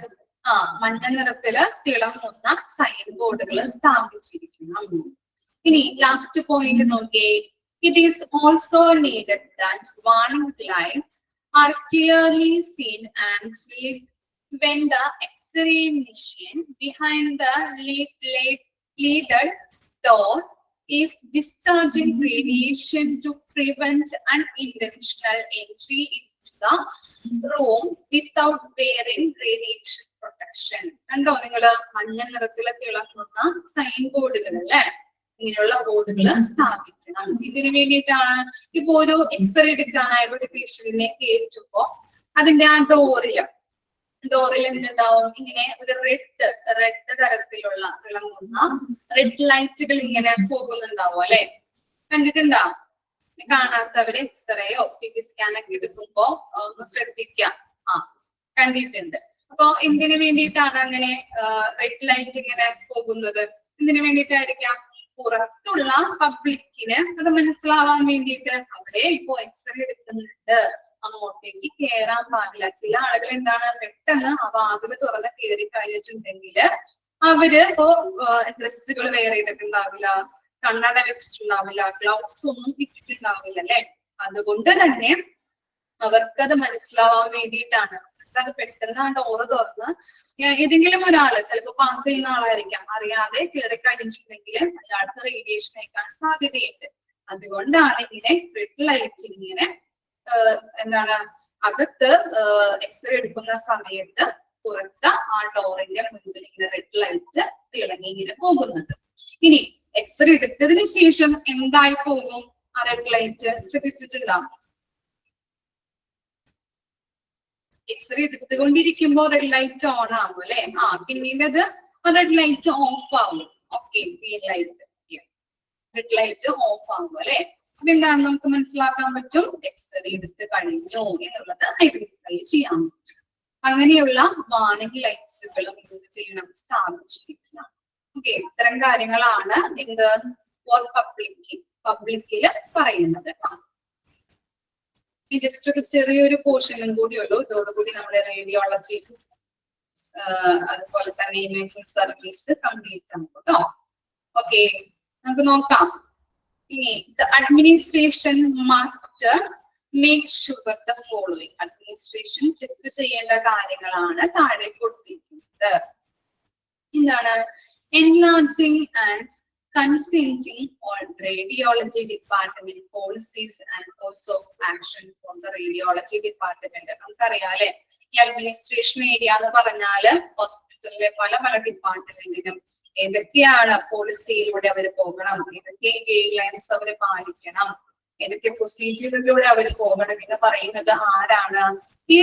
മഞ്ഞ നിറത്തില് തിളങ്ങുന്ന സൈൻ ബോർഡുകൾ സ്ഥാപിച്ചിരിക്കണം. ഇനി ലാസ്റ്റ് പോയിന്റ് നോക്കിയേ. It is also needed that warning lights are clearly seen and lit when the X-ray machine behind the leaded door is discharging radiation to prevent unintentional entry into the room without wearing radiation protection. കണ്ടോ നിങ്ങള് മഞ്ഞ നിറത്തിലെ തിളങ്ങുന്ന sign ബോർഡുകൾ അല്ലെ, ഇങ്ങനെയുള്ള ബോർഡുകൾ സ്ഥാപിക്കണം. ഇതിനു വേണ്ടിയിട്ടാണ് ഇപ്പൊ ഒരു എക്സ്റേ എടുക്കാനായിട്ട് ഒരു പേഷ്യന്റിനെ കയറ്റുമ്പോ അതിന്റെ ആ ഡോറിൽ എന്തുണ്ടാവും, ഇങ്ങനെ ഒരു റെഡ് തരത്തിലുള്ള തിളങ്ങുന്ന റെഡ് ലൈറ്റുകൾ ഇങ്ങനെ പോകുന്നുണ്ടാവും അല്ലെ, കണ്ടിട്ടുണ്ടോ? കാണാത്തവര് എക്സ്റേയോ CT സ്കാനൊക്കെ എടുക്കുമ്പോ ഒന്ന് ശ്രദ്ധിക്കാം. കണ്ടിട്ടുണ്ട്. അപ്പൊ എന്തിനു വേണ്ടിയിട്ടാണ് അങ്ങനെ റെഡ് ലൈറ്റ് ഇങ്ങനെ പോകുന്നത്? എന്തിനു വേണ്ടിയിട്ടായിരിക്കാം? പുറത്തുള്ള പബ്ലിക്കിന് അത് മനസ്സിലാവാൻ വേണ്ടിയിട്ട്. അവിടെ ഇപ്പോ എക്സ്റേ എടുക്കുന്നുണ്ട്, അങ്ങോട്ടേക്ക് കയറാൻ പാടില്ല. ചില ആളുകൾ എന്താണ് പെട്ടെന്ന് ആ വാതിൽ തുറന്ന് കയറി കഴിഞ്ഞിട്ടുണ്ടെങ്കിൽ അവര് ഇപ്പോ ഡ്രസ്സുകൾ വെയർ ചെയ്തിട്ടുണ്ടാവില്ല, കണ്ണട വെച്ചിട്ടുണ്ടാവില്ല, ഗ്ലൗസ് ഒന്നും ഇട്ടിട്ടുണ്ടാവില്ല അല്ലെ. അതുകൊണ്ട് തന്നെ അവർക്കത് മനസ്സിലാവാൻ വേണ്ടിയിട്ടാണ്. അത് പെട്ടെന്ന് ആ ഡോറ് തുറന്ന് ഏതെങ്കിലും ഒരാള് ചിലപ്പോ പാസ് ചെയ്യുന്ന ആളായിരിക്കാം, അറിയാതെ കയറി കഴിഞ്ഞിട്ടുണ്ടെങ്കിൽ അയാൾക്ക് റേഡിയേഷൻ അയക്കാൻ സാധ്യതയുണ്ട്. അതുകൊണ്ടാണ് ഇങ്ങനെ റെഡ് ലൈറ്റ് ഇങ്ങനെ എന്താണ് അകത്ത് എക്സ്റേ എടുക്കുന്ന സമയത്ത് പുറത്ത് ആ ഡോറിന്റെ മുൻപിൽ ഇങ്ങനെ റെഡ് ലൈറ്റ് തിളങ്ങി ഇങ്ങനെ പോകുന്നത്. ഇനി എക്സ്റേ എടുത്തതിന് ശേഷം എന്തായി പോകും ആ റെഡ് ലൈറ്റ്? ശ്രദ്ധിച്ചിട്ടുണ്ടോ? എക്സ്റേ എടുത്തുകൊണ്ടിരിക്കുമ്പോ റെഡ് ലൈറ്റ് ഓൺ ആവും അല്ലെ. പിന്നീട് അത് റെഡ് ലൈറ്റ് ഓഫ് ആവും. Okay, green light, red light of ആവും അല്ലെ. അപ്പൊ എന്താണ് നമുക്ക് മനസ്സിലാക്കാൻ പറ്റും? എക്സ്റേ എടുത്ത് കഴിഞ്ഞു എന്നുള്ളത് ഐഡന്റിഫൈ ചെയ്യാൻ പറ്റും. അങ്ങനെയുള്ള വാണിംഗ് ലൈറ്റ്സുകളും എന്ത് ചെയ്യണം? സ്ഥാപിച്ചിരിക്കണം. ഓക്കെ, ഇത്തരം കാര്യങ്ങളാണ് എന്ത് ഫോർ പബ്ലിക്കില് പറയുന്നത്. ജസ്റ്റ് ഒരു ചെറിയൊരു പോർഷനും കൂടിയുള്ളൂ. ഇതോടുകൂടി നമ്മുടെ റേഡിയോളജി അതുപോലെ തന്നെ ഇമേജിംഗ് സർവീസ് കംപ്ലീറ്റ് ആണ് കേട്ടോ. ഓക്കെ, നമുക്ക് നോക്കാം. ഇനി administration must make sure the following. Administration check ചെയ്യേണ്ട കാര്യങ്ങളാണ് താഴെ കൊടുത്തിരിക്കുന്നത്. എന്താണ്? enlarging and consenting on radiology department policies and course of action for the radiology department. നമുക്കറിയാം അല്ലെ, ഈ അഡ്മിനിസ്ട്രേഷൻ ഏരിയ എന്ന് പറഞ്ഞാല് ഹോസ്പിറ്റലിലെ പല പല ഡിപ്പാർട്ട്മെന്റിനും ഏതൊക്കെയാണ് പോളിസിയിലൂടെ അവർ പോകണം, ഏതൊക്കെ ഗൈഡ് ലൈൻസ് അവർ പാലിക്കണം, ഏതൊക്കെ പ്രൊസീജിയറിലൂടെ അവർ പോകണം എന്ന് പറയുന്നത് ആരാണ്? ഈ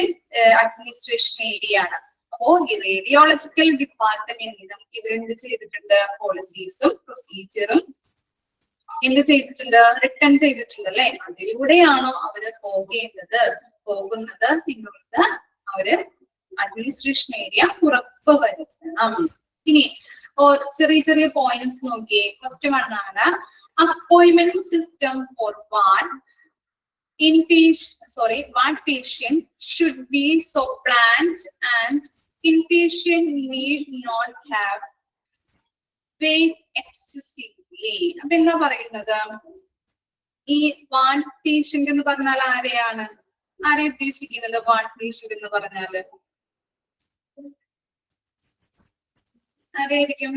അഡ്മിനിസ്ട്രേഷൻ ഏരിയ ആണ്. അപ്പോ ഈ റേഡിയോളജിക്കൽ ഡിപ്പാർട്ട്മെന്റിനും ഇവരെന്ത് ചെയ്തിട്ടുണ്ട്? പോളിസീസും പ്രൊസീജിയറും എന്ത് ചെയ്തിട്ടുണ്ട്? റിട്ടേൺ ചെയ്തിട്ടുണ്ട് അല്ലെ. അതിലൂടെയാണോ അവര് പോകുന്നത് എന്നുള്ളത് അവര് അഡ്മിനിസ്ട്രേഷൻ ഏരിയ ഉറപ്പുവരുത്തണം. ഇനി ചെറിയ ചെറിയ പോയിന്റ്സ് നോക്കിയേ. ഫസ്റ്റ് വൺ ആണ് appointment system for one patient should be so planned and inpatient need not have wait excessively. അപ്പൊ എന്താ പറയുന്നത്? ഈ one patient എന്ന് പറഞ്ഞാൽ ആരെയാണ് ഉദ്ദേശിക്കുന്നത്? one patient എന്ന് പറഞ്ഞാല് ആരെയായിരിക്കും?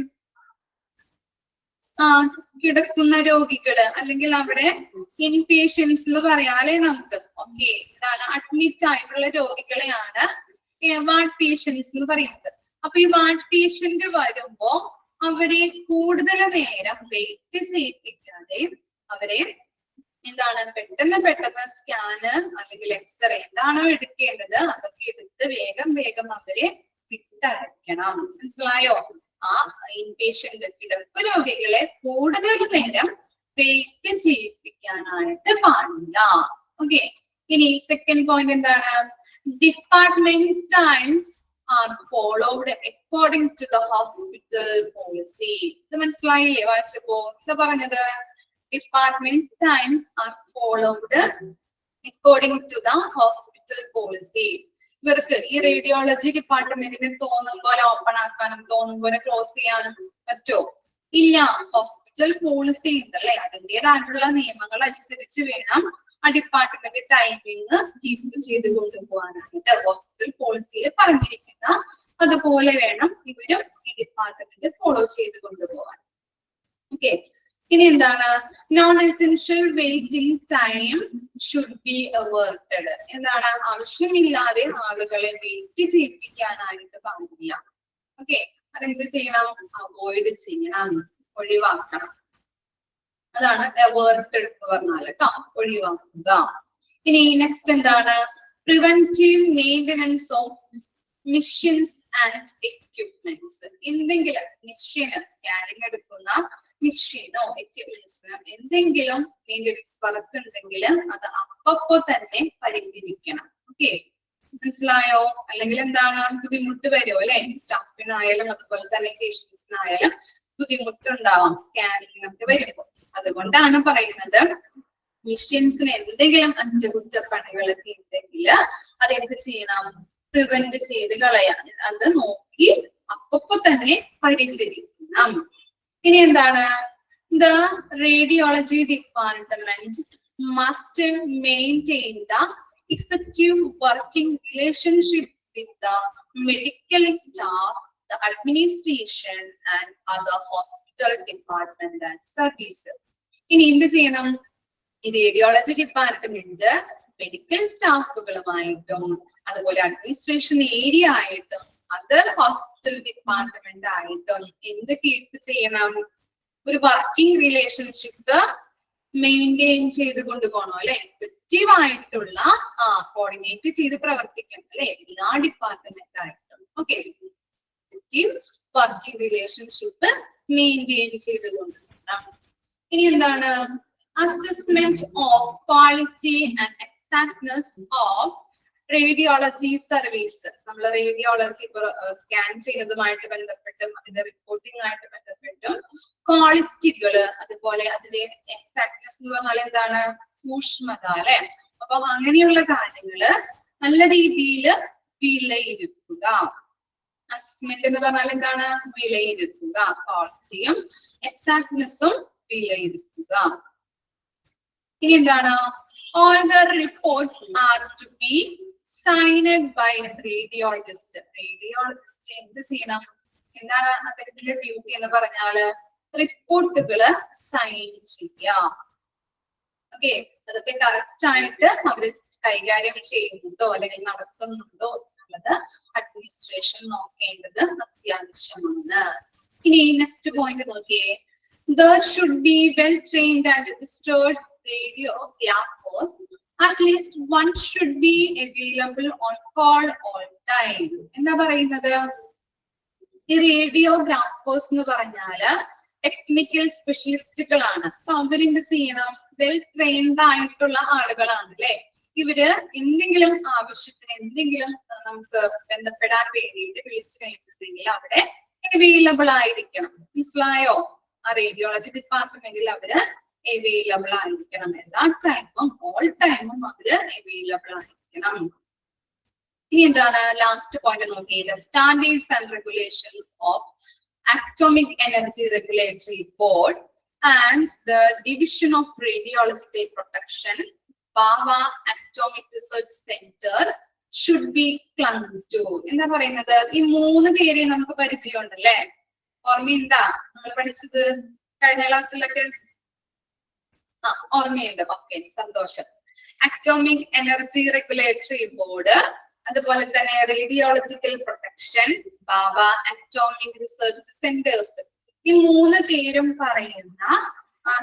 കിടക്കുന്ന രോഗികള്, അല്ലെങ്കിൽ അവിടെ ഇൻപേഷ്യൻസ് എന്ന് പറയാല്ലേ നമുക്ക്. ഓക്കെ, ഇതാണ് അഡ്മിറ്റ് ആയിട്ടുള്ള രോഗികളെയാണ് വാർഡ് പേഷ്യൻസ് എന്ന് പറയുന്നത്. അപ്പൊ ഈ വാർഡ് പേഷ്യന്റ് വരുമ്പോ അവരെ കൂടുതൽ നേരം വെയിറ്റ് ചെയ്യിപ്പിക്കാതെ അവരെ എന്താണ് പെട്ടെന്ന് സ്കാന് അല്ലെങ്കിൽ എക്സ്റേ എന്താണോ എടുക്കേണ്ടത് അതൊക്കെ എടുത്ത് വേഗം അവരെ വിട്ടടയ്ക്കണം. മനസ്സിലായോ? ആ ഇൻപേഷ്യന്റ് കിടപ്പ് രോഗികളെ കൂടുതൽ നേരം വെയിറ്റ് ചെയ്യിപ്പിക്കാനായിട്ട് പാടില്ല. ഓക്കെ, ഇനി സെക്കൻഡ് പോയിന്റ് എന്താണ്? Department times are followed according to the hospital policy. ഇത് മനസ്സിലായില്ലേ വായിച്ചപ്പോ? എന്താ പറഞ്ഞത്? Department times are followed according to the hospital policy. ഇവർക്ക് ഈ റേഡിയോളജി ഡിപ്പാർട്ട്മെന്റിന് തോന്നുമ്പോൾ ഓപ്പൺ ആക്കാനും തോന്നുമ്പോൾ ക്ലോസ് ചെയ്യാനും പറ്റുമോ? ഇല്ല. ഹോസ്പിറ്റൽ പോളിസി ഉണ്ടല്ലേ, അതിൻ്റെതായിട്ടുള്ള നിയമങ്ങൾ അനുസരിച്ച് വേണം ആ ഡിപ്പാർട്ട്മെന്റ് ടൈമിങ് കീപ്പ് ചെയ്ത് കൊണ്ടുപോകാനായിട്ട്. ഹോസ്പിറ്റൽ പോളിസിയിൽ പറഞ്ഞിരിക്കുന്ന അതുപോലെ വേണം ഇവരും ഈ ഡിപ്പാർട്ട്മെന്റ് ഫോളോ ചെയ്ത് കൊണ്ടുപോകാൻ. ഓക്കെ, ഇനി എന്താണ്? Non essential waiting time should be averted. എന്താണ്? ആവശ്യമില്ലാതെ ആളുകളെ വെയിറ്റ് ചെയ്യിപ്പിക്കാനായിട്ട് പാടില്ല. ഓക്കെ, അതെന്ത് ചെയ്യണം? അവോയ്ഡ് ചെയ്യണം, ഒഴിവാക്കണം. അതാണ് അവേർട്ടഡ് എന്ന് പറഞ്ഞാൽ കേട്ടോ, ഒഴിവാക്കുക. ഇനി നെക്സ്റ്റ് എന്താണ്? Preventive maintenance of machines and equipments. എന്തെങ്കിലും മെഷീന്, സ്കാനിങ് എടുക്കുന്ന മെഷീനോ എക്യുപ്മെന്റ്സിനോ എന്തെങ്കിലും മെയിൻ്റനൻസ് വർക്ക് ഉണ്ടെങ്കിൽ അത് അപ്പപ്പോ തന്നെ പരിഹരിക്കണം. ഓക്കെ, മനസ്സിലായോ? അല്ലെങ്കിൽ എന്താണ് ബുദ്ധിമുട്ട് വരുമോ അല്ലെ? സ്റ്റാഫിനായാലും അതുപോലെ തന്നെ പേഷ്യൻസിനായാലും ബുദ്ധിമുട്ടുണ്ടാവാം സ്കാനിങ്ങിനൊക്കെ വരുമ്പോൾ. അതുകൊണ്ടാണ് പറയുന്നത് മെഷീൻസിന് എന്തെങ്കിലും അറ്റകുറ്റപ്പണികളൊക്കെ ഉണ്ടെങ്കിൽ അതെന്ത് ചെയ്യണം, പ്രിവെന്റ് ചെയ്ത് കളയാൻ, അത് നോക്കി അപ്പൊ തന്നെ പരിഹരിക്കണം. ഇനി എന്താണ്, the radiology department must maintain the effective working relationship with the medical staff, the administration and other hospital department and services. ഇനി എന്ത് ചെയ്യണം, ഈ റേഡിയോളജി ഡിപ്പാർട്ട്മെന്റ് മെഡിക്കൽ സ്റ്റാഫുകളുമായിട്ടും അതുപോലെ അഡ്മിനിസ്ട്രേഷൻ ഏരിയ ആയിട്ടും അതർ ഹോസ്പിറ്റൽ ഡിപ്പാർട്ട്മെന്റ് ആയിട്ടും എന്ത് കീപ്പ് ചെയ്യണം, ഒരു വർക്കിംഗ് റിലേഷൻഷിപ്പ് മെയിൻറ്റെയിൻ ചെയ്ത് കൊണ്ടുപോകണം അല്ലെ. എഫക്റ്റീവ് ആയിട്ടുള്ള കോർഡിനേറ്റ് ചെയ്ത് പ്രവർത്തിക്കണം അല്ലെ എല്ലാ ഡിപ്പാർട്ട്മെന്റ് ആയിട്ടും. Okay, effective working relationship maintain ചെയ്ത് കൊണ്ടുപോകണം. ഇനി എന്താണ്, assessment of quality and exactness of radiology service. നമ്മൾ റേഡിയോളജി സ്കാൻ ചെയ്യുന്നതുമായിട്ട് ബന്ധപ്പെട്ടും അതിന്റെ റിപ്പോർട്ടിംഗ് ആയിട്ട് ബന്ധപ്പെട്ടും ക്വാളിറ്റികള്, അതുപോലെ അതിന്റെ എക്സാക്ട്നെസ് എന്ന് പറഞ്ഞാൽ എന്താണ്, സൂക്ഷ്മത അല്ലെ. അപ്പൊ അങ്ങനെയുള്ള കാര്യങ്ങള് നല്ല രീതിയിൽ വിലയിരുത്തുക. അസസ്മെന്റ് എന്ന് പറഞ്ഞാൽ എന്താണ്, വിലയിരുത്തുക. ക്വാളിറ്റിയും എക്സാക്ട്നെസ്സും വിലയിരുത്തുക. ഇനി എന്താണ്, all the reports are to be signed by radiologist. Radiologist എന്ത് ചെയ്യണം, എന്താണ് അദ്ദേഹത്തിന്റെ ഡ്യൂട്ടി എന്ന് പറഞ്ഞാല് റിപ്പോർട്ടുകള് സൈൻ ചെയ്യാം. ഓക്കെ, അതൊക്കെ കറക്റ്റ് ആയിട്ട് അവര് കൈകാര്യം ചെയ്യുന്നുണ്ടോ അല്ലെങ്കിൽ നടത്തുന്നുണ്ടോ എന്നുള്ളത് അഡ്മിനിസ്ട്രേഷൻ നോക്കേണ്ടത് അത്യാവശ്യമാണ്. ഇനി നെക്സ്റ്റ് പോയിന്റ് നോക്കിയേ, there should be well trained and registered radiographers. At least one should be available on call all time. എന്താ പറയുന്നത്, ഈ റേഡിയോഗ്രാഫേഴ്സ് എന്ന് പറഞ്ഞാല് ടെക്നിക്കൽ സ്പെഷ്യലിസ്റ്റുകളാണ്. അപ്പൊ അവരെന്ത് ചെയ്യണം, വെൽ ട്രെയിൻഡ് ആയിട്ടുള്ള ആളുകളാണ് അല്ലെ. ഇവര് എന്തെങ്കിലും ആവശ്യത്തിന് എന്തെങ്കിലും നമുക്ക് ബന്ധപ്പെടാൻ വേണ്ടിയിട്ട് വിളിച്ചു കഴിഞ്ഞിട്ടുണ്ടെങ്കിൽ അവിടെ അവൈലബിൾ ആയിരിക്കണം. മനസ്സിലായോ? ആ റേഡിയോളജി ഡിപ്പാർട്ട്മെന്റിൽ അവര് അവൈലബിൾ ആയിരിക്കണം. എല്ലാ ടൈമും ഓൾ ടൈമും അവര് അവൈലബിൾ ആയിരിക്കണം. ഇനി എന്താണ് ലാസ്റ്റ് പോയിന്റ് നോക്കിയത്, standards and regulations of Atomic Energy Regulatory Board and the Division of Radiological Protection, Bava Atomic Research Center should be clung to. എന്താ പറയുന്നത്, ഈ മൂന്ന് പേരെ നമുക്ക് പരിചയമുണ്ടല്ലേ, ഓർമ്മയുണ്ടാ നമ്മൾ പഠിച്ചത് കഴിഞ്ഞ ക്ലാസ്സിലൊക്കെ? ഓർമ്മയുണ്ട്. ഓക്കെ, സന്തോഷം. അറ്റോമിക് എനർജി റെഗുലേറ്ററി ബോർഡ്, അതുപോലെ തന്നെ റേഡിയോളജിക്കൽ പ്രൊട്ടക്ഷൻ, ബാവ അറ്റോമിക് റിസർച്ച് സെന്റേഴ്സ്. ഈ മൂന്ന് പേരും പറയുന്ന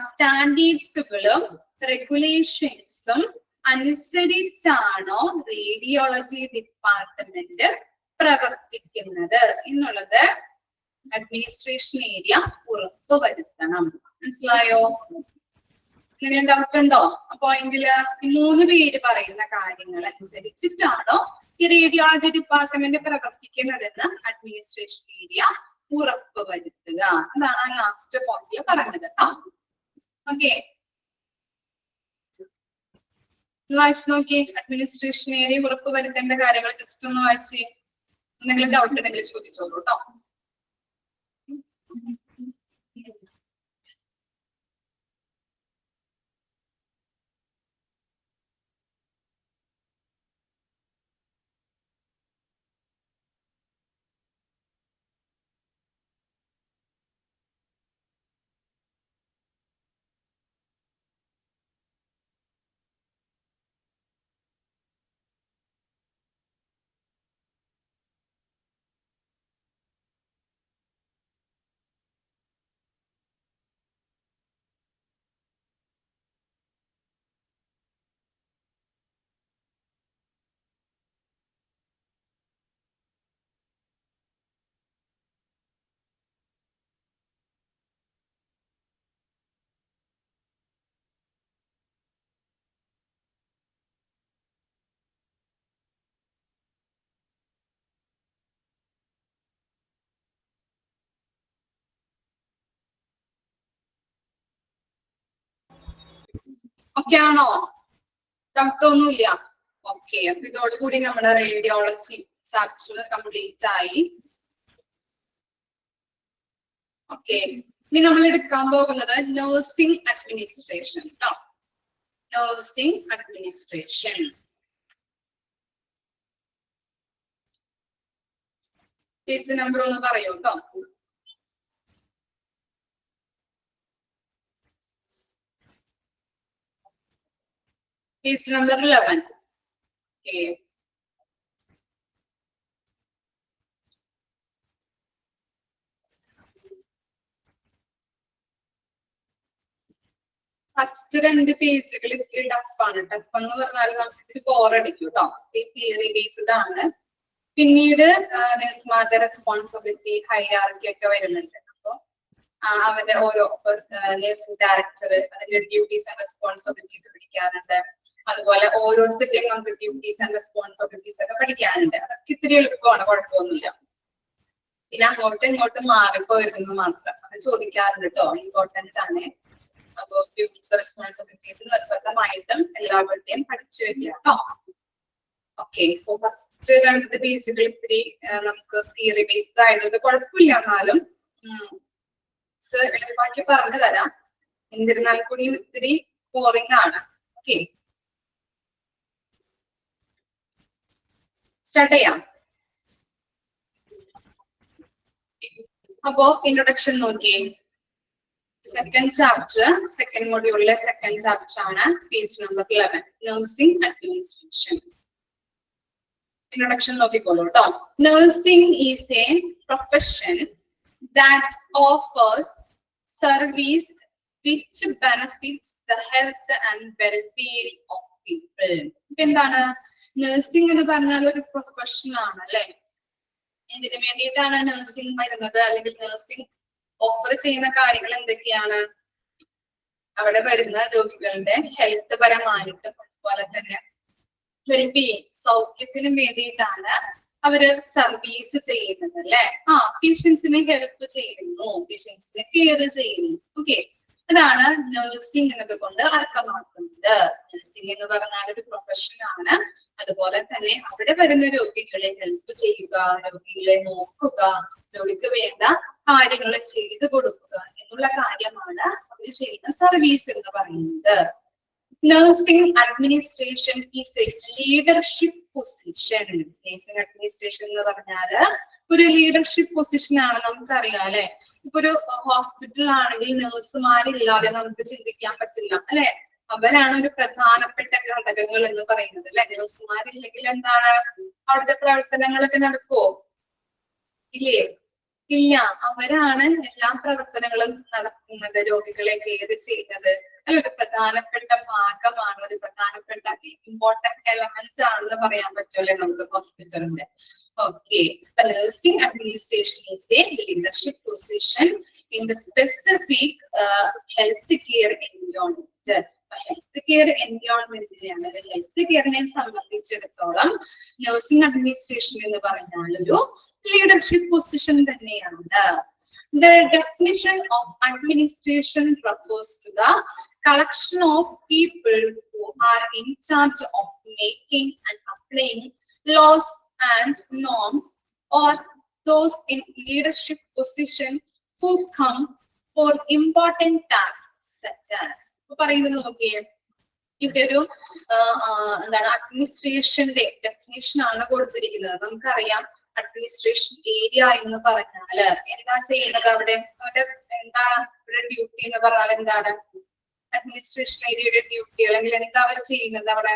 സ്റ്റാൻഡേർഡ്സുകളും റെഗുലേഷൻസും അനുസരിച്ചാണോ റേഡിയോളജി ഡിപ്പാർട്ട്മെന്റ് പ്രവർത്തിക്കുന്നത് എന്നുള്ളത് അഡ്മിനിസ്ട്രേഷൻ ഏരിയ ഉറപ്പുവരുത്തണം. മനസ്സിലായോ? ഇങ്ങനെ ഡൗട്ട് ഉണ്ടോ? പോയിന്റില് ഈ മൂന്ന് പേര് പറയുന്ന കാര്യങ്ങൾ അനുസരിച്ചിട്ടാണോ ഈ റേഡിയോളജി ഡിപ്പാർട്ട്മെന്റ് പ്രവർത്തിക്കുന്നതെന്ന് അഡ്മിനിസ്ട്രേഷൻ ഏരിയ ഉറപ്പുവരുത്തുക. അതാണ് ആ ലാസ്റ്റ് പോയിന്റിൽ പറഞ്ഞത്. ഓക്കെ, വായിച്ചു നോക്കി. അഡ്മിനിസ്ട്രേഷൻ ഏരിയ ഉറപ്പുവരുത്തേണ്ട കാര്യങ്ങൾ ജസ്റ്റ് ഒന്ന് വായിച്ചേ. എന്തെങ്കിലും ഡൗട്ട് ഉണ്ടെങ്കിൽ ചോദിച്ചോളൂ കേട്ടോ. ഓക്കെ ആണോ? ഡൗട്ട് ഒന്നുമില്ല? ഓക്കെ, അപ്പൊ ഇതോടുകൂടി നമ്മുടെ റേഡിയോളജി ചാപ്റ്റർ കംപ്ലീറ്റ് ആയി. ഓക്കെ, ഇനി നമ്മൾ എടുക്കാൻ പോകുന്നത് നഴ്സിംഗ് അഡ്മിനിസ്ട്രേഷൻ കേട്ടോ. Nursing administration. പേജ് നമ്പർ ഒന്ന് പറയൂ കേട്ടോ. Page number 11. ഓക്കെ, ഫസ്റ്റ് 2 പേജുകൾ ഇത്തിരി ടഫാണ്. ടഫ് എന്ന് പറഞ്ഞാൽ നമുക്ക് ഇത്തിരി ബോറടിക്കും കേട്ടോ. തിയറി ബേസ്ഡ് ആണ്. പിന്നീട് നഴ്സുമാരുടെ റെസ്പോൺസിബിലിറ്റി, ഹൈറാർക്കി ഒക്കെ വരുന്നുണ്ട്. അപ്പൊ അവരുടെ ഓരോ നഴ്സിംഗ് ഡയറക്ടർ അതിന്റെ ഡ്യൂട്ടീസ് ആൻഡ് റെസ്പോൺസിബിലിറ്റീസ് പഠിക്കാനുണ്ട്. അതുപോലെ ഓരോരുത്തരുടെയും ഡ്യൂട്ടീസ് ആൻഡ് റെസ്പോൺസിബിലിറ്റീസ് ഒക്കെ പഠിക്കാനുണ്ട്. അതൊക്കെ ഇത്തിരി എളുപ്പമാണ്, കുഴപ്പമൊന്നുമില്ല. പിന്നെ അങ്ങോട്ടും ഇങ്ങോട്ടും മാറിപ്പോയിരുന്നു മാത്രം. അത് ചോദിക്കാറുണ്ട് കേട്ടോ, ഇമ്പോർട്ടന്റ് ആണ്. അപ്പൊ ഡ്യൂട്ടീസ് റെസ്പോൺസിബിലിറ്റീസ് നിർബന്ധമായിട്ടും എല്ലാവരുടെയും പഠിച്ചു വരിക കേട്ടോ. ഓക്കെ, ഇപ്പൊ ഫസ്റ്റ് 2 പേജുകൾ ഇത്തിരി നമുക്ക് തിയറി ബേസ്ഡ് ആയതുകൊണ്ട് കുഴപ്പമില്ല. എന്നാലും ബാക്കി പറഞ്ഞു തരാം. എന്നിരുന്നാൽ കൂടി ഇത്തിരി ബോറിംഗ് ആണ്. ഓക്കെ, സ്റ്റാർട്ട് ചെയ്യാം. അപ്പോ ഇൻട്രൊഡക്ഷൻ നോക്കിയേ. സെക്കൻഡ് ചാപ്റ്റർ, സെക്കൻഡ് മൊഡ്യൂളിലെ സെക്കൻഡ് ചാപ്റ്റർ ആണ്. Page number 11, nursing administration. Introduction നോക്കിക്കോളൂ കേട്ടോ. Nursing is a profession that offers service which benefits the health and wellbeing of people. ഇപ്പൊ എന്താണ് നഴ്സിംഗ് എന്ന് പറഞ്ഞാൽ? ഒരു പ്രൊഫഷൻ ആണ് അല്ലെ. എന്തിനു വേണ്ടിയിട്ടാണ് നഴ്സിംഗ് വരുന്നത്? അല്ലെങ്കിൽ നഴ്സിംഗ് ഓഫർ ചെയ്യുന്ന കാര്യങ്ങൾ എന്തൊക്കെയാണ്? അവിടെ വരുന്ന രോഗികളുടെ ഹെൽത്ത് പരമായിട്ടും അതുപോലെ തന്നെ വെൽബീയിങ്, സൗഖ്യത്തിനും വേണ്ടിയിട്ടാണ് അവര് സർവീസ് ചെയ്യുന്നത് അല്ലെ. പേഷ്യൻസിനെ ഹെൽപ്പ് ചെയ്യുന്നു, പേഷ്യൻസിനെ കെയർ ചെയ്യുന്നു. ഓക്കെ, അതാണ് നഴ്സിംഗ് എന്നത് കൊണ്ട് അർത്ഥമാക്കുന്നത്. നഴ്സിംഗ് എന്ന് പറഞ്ഞാൽ ഒരു പ്രൊഫഷൻ ആണ്. അതുപോലെ തന്നെ അവിടെ വരുന്ന രോഗികളെ ഹെൽപ്പ് ചെയ്യുക, രോഗികളെ നോക്കുക, രോഗിക്ക് വേണ്ട കാര്യങ്ങൾ ചെയ്തു കൊടുക്കുക എന്നുള്ള കാര്യമാണ് അവർ ചെയ്യുന്ന സർവീസ് എന്ന് പറയുന്നത്. Nursing administration is a leadership position. Nursing administration എന്ന് പറഞ്ഞാല് ഒരു ലീഡർഷിപ്പ് പൊസിഷൻ ആണ്. നമുക്കറിയാം അല്ലെ, ഇപ്പൊ ഒരു ഹോസ്പിറ്റൽ ആണെങ്കിൽ നഴ്സുമാരില്ലാതെ നമുക്ക് ചിന്തിക്കാൻ പറ്റില്ല അല്ലെ. അവരാണ് ഒരു പ്രധാനപ്പെട്ട ഘടകങ്ങൾ എന്ന് പറയുന്നത് അല്ലെ. നഴ്സുമാരില്ലെങ്കിൽ എന്താണ് അവിടുത്തെ പ്രവർത്തനങ്ങളൊക്കെ നടക്കുവോ? ഇല്ലേ? ഇല്ല. അവരാണ് എല്ലാ പ്രവർത്തനങ്ങളും നടത്തുന്നത്, രോഗികളെ കെയർ ചെയ്യുന്നത്. ഒരു പ്രധാനപ്പെട്ട ഭാഗമാണ്, ഒരു പ്രധാനപ്പെട്ട ഇമ്പോർട്ടന്റ് എലമെന്റ് ആണെന്ന് പറയാൻ പറ്റുമല്ലേ നമുക്ക് ഹോസ്പിറ്റലിന്റെ. Okay, nursing administration is a leadership position in the specific health care environment. Health care എൻവയോൺമെന്റിനെയാണ്, ഹെൽത്ത് കെയറിനെ സംബന്ധിച്ചിടത്തോളം നഴ്സിംഗ് അഡ്മിനിസ്ട്രേഷൻ എന്ന് പറഞ്ഞാൽ ഒരു ലീഡർഷിപ്പ് പൊസിഷൻ തന്നെയാണ്. The definition of administration refers to the collection of people who are in charge of making and applying laws and norms, or those in leadership position who come for important tasks such as. പറയുന്നത് നോക്കിയേ, ഇവിടെ ഒരു എന്താണ് അഡ്മിനിസ്ട്രേഷന്റെ definition ആണ് കൊടുത്തിരിക്കുന്നത്. നമുക്കറിയാം administration area എന്ന് പറഞ്ഞാല് എന്താ ചെയ്യുന്നത്? അവിടെ എന്താണ് ഡ്യൂട്ടി എന്ന് പറഞ്ഞാൽ എന്താണ്? അഡ്മിനിസ്ട്രേഷൻ ഏരിയയുടെ ഡ്യൂട്ടി അല്ലെങ്കിൽ എന്താ അവർ ചെയ്യുന്നത്? അവിടെ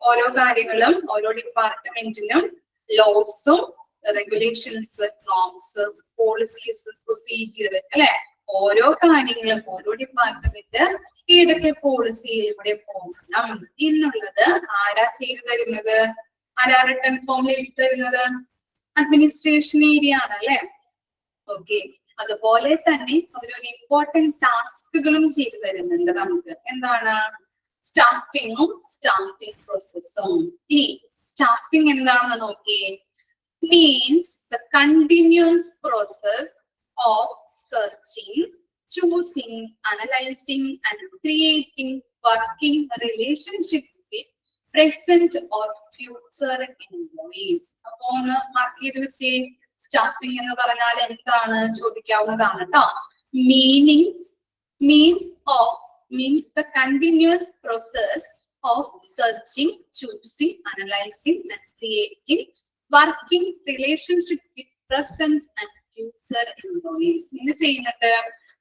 ഓരോ കാര്യങ്ങളും ഓരോ ഡിപ്പാർട്ട്മെന്റിനും ലോസും റെഗുലേഷൻസ്, നോംസ്, പോളിസീസ്, പ്രൊസീജിയർ അല്ലെ. ഓരോ കാര്യങ്ങളും ഓരോ ഡിപ്പാർട്ട്മെന്റ് ഏതൊക്കെ പോളിസിയിലൂടെ പോകണം എന്നുള്ളത് ആരാ ചെയ്തു തരുന്നത്? ആരാ റിട്ടേൺ ഫോമിൽ എഴുതി തരുന്നത്? അഡ്മിനിസ്ട്രേഷൻ ഏരിയ ആണ് അല്ലെ. ഓക്കെ, അതുപോലെ തന്നെ അവരൊരു ഇമ്പോർട്ടന്റ് ടാസ്കുകളും ചെയ്തു തരുന്നുണ്ട് നമുക്ക്. എന്താണ്? സ്റ്റാഫിങ്ങും സ്റ്റാഫിംഗ് പ്രോസസ്സും. ഈ സ്റ്റാഫിംഗ് എന്താണെന്ന് നോക്കിയേ. means the continuous process of searching, choosing, analyzing, and creating working relationship with present or future employees. അപ്പൊ ഒന്ന് മാർക്ക് ചെയ്ത് വെച്ച് സ്റ്റാഫിംഗ് എന്ന് പറഞ്ഞാൽ എന്താണ് ചോദിക്കാവുന്നതാണ് കേട്ടോ. means the continuous process of searching, choosing, analyzing, and creating working relationship with present and future employees. ഇന്ന് ചെയ്യുന്നുണ്ട്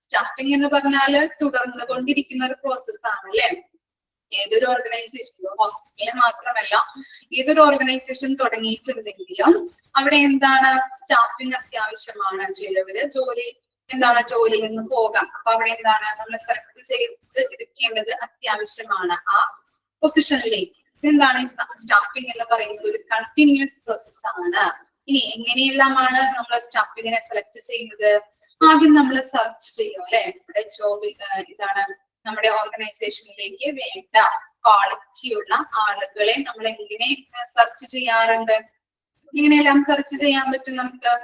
സ്റ്റാഫിംഗ് എന്ന് പറഞ്ഞാൽ തുടർന്നു കൊണ്ടിരിക്കുന്ന ഒരു പ്രോസസ് ആണ് അല്ലെ. ഏതൊരു ഓർഗനൈസേഷൻ, ഹോസ്പിറ്റലിൽ മാത്രമല്ല, ഏതൊരു ഓർഗനൈസേഷൻ തുടങ്ങിയിട്ടുണ്ടെങ്കിലും അവിടെ എന്താണ് സ്റ്റാഫിംഗ് അത്യാവശ്യമാണ്. ചിലവര് ജോലിയിൽ നിന്ന് പോകാം. അപ്പൊ അവിടെ എന്താണ് നമ്മൾ സെലക്ട് ചെയ്ത് എടുക്കേണ്ടത് അത്യാവശ്യമാണ് ആ പൊസിഷനിലേക്ക്. എന്താണ് സ്റ്റാഫിംഗ് എന്ന് പറയുന്നത്? ഒരു കണ്ടിന്യൂസ് പ്രോസസ് ആണ്. ഇനി എങ്ങനെയെല്ലാമാണ് നമ്മൾ സ്റ്റാഫിങ്ങിനെ സെലക്ട് ചെയ്യുന്നത്? ആദ്യം നമ്മൾ സെർച്ച് ചെയ്യും അല്ലെ. നമ്മുടെ ജോബ് ഇതാണ് നമ്മുടെ ഓർഗനൈസേഷനിലേക്ക് വേണ്ട ക്വാളിറ്റിയുള്ള ആളുകളെ നമ്മൾ എങ്ങനെ സെർച്ച് ചെയ്യാറുണ്ട്? ഇങ്ങനെയെല്ലാം സെർച്ച് ചെയ്യാൻ പറ്റും നമുക്ക്.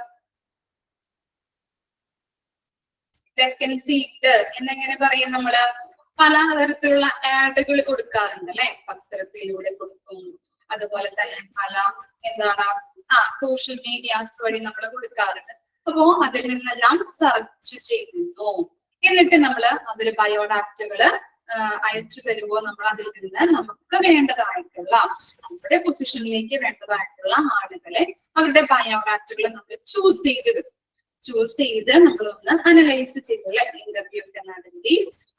വേക്കൻസി ഉണ്ട് എന്നെങ്ങനെ പറയും നമ്മള്? പലതരത്തിലുള്ള ആഡുകൾ കൊടുക്കാറുണ്ട് അല്ലെ. പത്രത്തിലൂടെ കൊടുക്കും, അതുപോലെ തന്നെ പല സോഷ്യൽ മീഡിയാസ് വഴി നമ്മൾ കൊടുക്കാറുണ്ട്. അപ്പോ അതിൽ നിന്നെല്ലാം സെർച്ച് ചെയ്യുന്നു. എന്നിട്ട് നമ്മള് അതിൽ ബയോഡാറ്റകള് അയച്ചു തരുമ്പോൾ നമ്മൾ അതിൽ നിന്ന് നമുക്ക് വേണ്ടതായിട്ടുള്ള, നമ്മുടെ പൊസിഷനിലേക്ക് വേണ്ടതായിട്ടുള്ള ആളുകളെ, അവരുടെ ബയോഡാറ്റകൾ നമ്മൾ ചൂസ് ചെയ്ത് നമ്മളൊന്ന് അനലൈസ് ചെയ്തുള്ള ഇന്റർവ്യൂ ഒക്കെ നടത്തി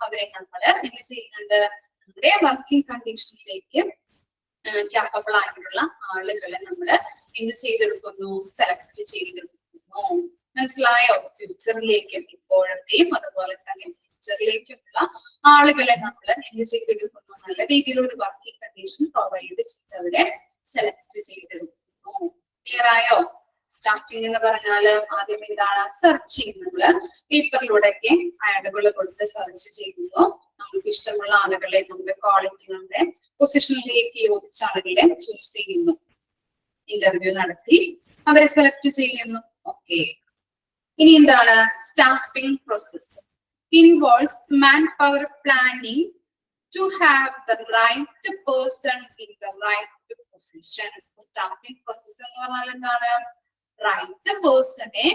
അവരെ നമ്മൾ എന്ത് ചെയ്യുന്നുണ്ട്? നമ്മുടെ വർക്കിംഗ് കണ്ടീഷനിലേക്ക് ക്യാപ്പബിൾ ആയിട്ടുള്ള ആളുകളെ നമ്മൾ എന്ത് ചെയ്തെടുക്കുന്നു? സെലക്ട് ചെയ്തെടുക്കുന്നു. മനസ്സിലായോ? ഫ്യൂച്ചറിലേക്കും, ഇപ്പോഴത്തെയും അതുപോലെ തന്നെ ഫ്യൂച്ചറിലേക്കുള്ള ആളുകളെ നമ്മൾ എന്ത് ചെയ്തെടുക്കുന്നു? നല്ല രീതിയിലുള്ള വർക്കിംഗ് കണ്ടീഷൻ പ്രൊവൈഡ് ചെയ്ത് അവരെ സെലക്ട് ചെയ്തെടുക്കുന്നു. ക്ലിയർ ആയോ? സ്റ്റാഫിംഗ് എന്ന് പറഞ്ഞാല് ആദ്യം എന്താണ്? സെർച്ച് ചെയ്യുന്നത്. പേപ്പറിലൂടെയൊക്കെ ആഡുകൾ കൊടുത്ത് സെർച്ച് ചെയ്യുന്നു. നമുക്ക് ഇഷ്ടമുള്ള ആളുകളെ, നമ്മുടെ ക്വാളിറ്റി, നമ്മുടെ പൊസിഷനിലേക്ക് യോജിച്ച ആളുകളെ ചൂസ് ചെയ്യുന്നു. ഇന്റർവ്യൂ നടത്തി അവരെ സെലക്ട് ചെയ്യുന്നു. ഓക്കെ. ഇനി എന്താണ്? Staffing process involves man power planning to have the right person in the right position. Staffing process എന്ന് പറഞ്ഞാൽ എന്താണ്? റൈറ്റ് പേഴ്സണെ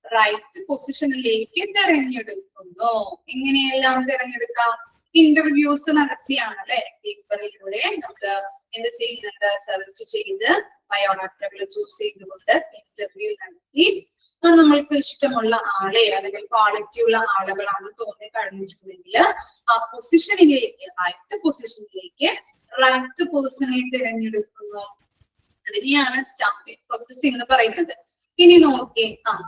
റൈറ്റ് പൊസിഷനിലേക്ക് തിരഞ്ഞെടുക്കുന്നു. എങ്ങനെയെല്ലാം തിരഞ്ഞെടുക്കാം? ഇന്റർവ്യൂസ് നടത്തിയാണ് അല്ലെ. പേപ്പറിലൂടെ നമ്മൾ എന്ത് ചെയ്യുന്നുണ്ട്? സെർച്ച് ചെയ്ത് ബയോഡാറ്റകൾ ചൂസ് ചെയ്തുകൊണ്ട് ഇന്റർവ്യൂ നടത്തി നമ്മൾക്ക് ഇഷ്ടമുള്ള ആളെ, അല്ലെങ്കിൽ ക്വാളിറ്റി ഉള്ള ആളുകളാണ് തോന്നി കഴിഞ്ഞിട്ടുണ്ടെങ്കിൽ ആ പൊസിഷനിലേക്ക്, റൈറ്റ് പൊസിഷനിലേക്ക് റൈറ്റ് പേഴ്സണെ തിരഞ്ഞെടുക്കുന്നു. അതിനെയാണ് സ്റ്റാഫിംഗ് പ്രോസസ് എന്ന് പറയുന്നത്. ഇനി നോക്കി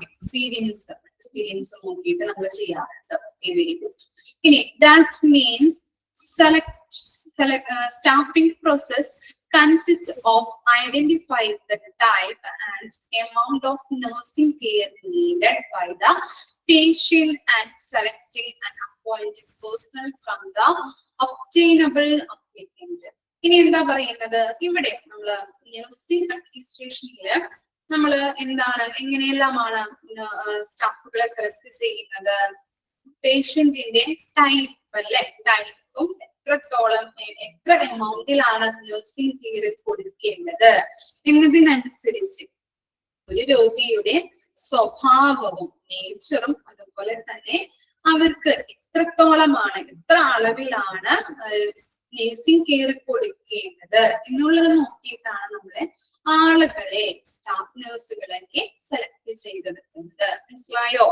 എക്സ്പീരിയൻസ് നോക്കിയിട്ട് നമ്മൾ ചെയ്യാറുണ്ട്. Very good. ഇനി that means staffing process consists of identifying the type and amount of nursing care needed by the patient and selecting an appointed person from the obtainable applicant. ഇനി എന്താ പറയുന്നത്? ഇവിടെ നമ്മള് നഴ്സിംഗ് അഡ്മിനിസ്ട്രേഷനില് നമ്മള് എന്താണ്, എങ്ങനെയെല്ലാമാണ് സ്റ്റാഫുകളെ സെലക്ട് ചെയ്യുന്നത്? പേഷ്യന്റിന്റെ type അല്ലെ, ടൈപ്പും എത്രത്തോളം, എത്ര എമൗണ്ടിലാണ് നഴ്സിംഗ് കെയർ കൊടുക്കേണ്ടത് എന്നതിനനുസരിച്ച് ഒരു രോഗിയുടെ സ്വഭാവവും നേച്ചറും അതുപോലെ തന്നെ അവർക്ക് എത്രത്തോളമാണ്, എത്ര അളവിലാണ് നഴ്സിംഗ് കെയർ കൊടുക്കേണ്ടത് എന്നുള്ളത് നോക്കിയിട്ടാണ് നമ്മളെ ആളുകളെ, സ്റ്റാഫ് നഴ്സുകളൊക്കെ സെലക്ട് ചെയ്തെടുക്കുന്നത്. മനസ്സിലായോ?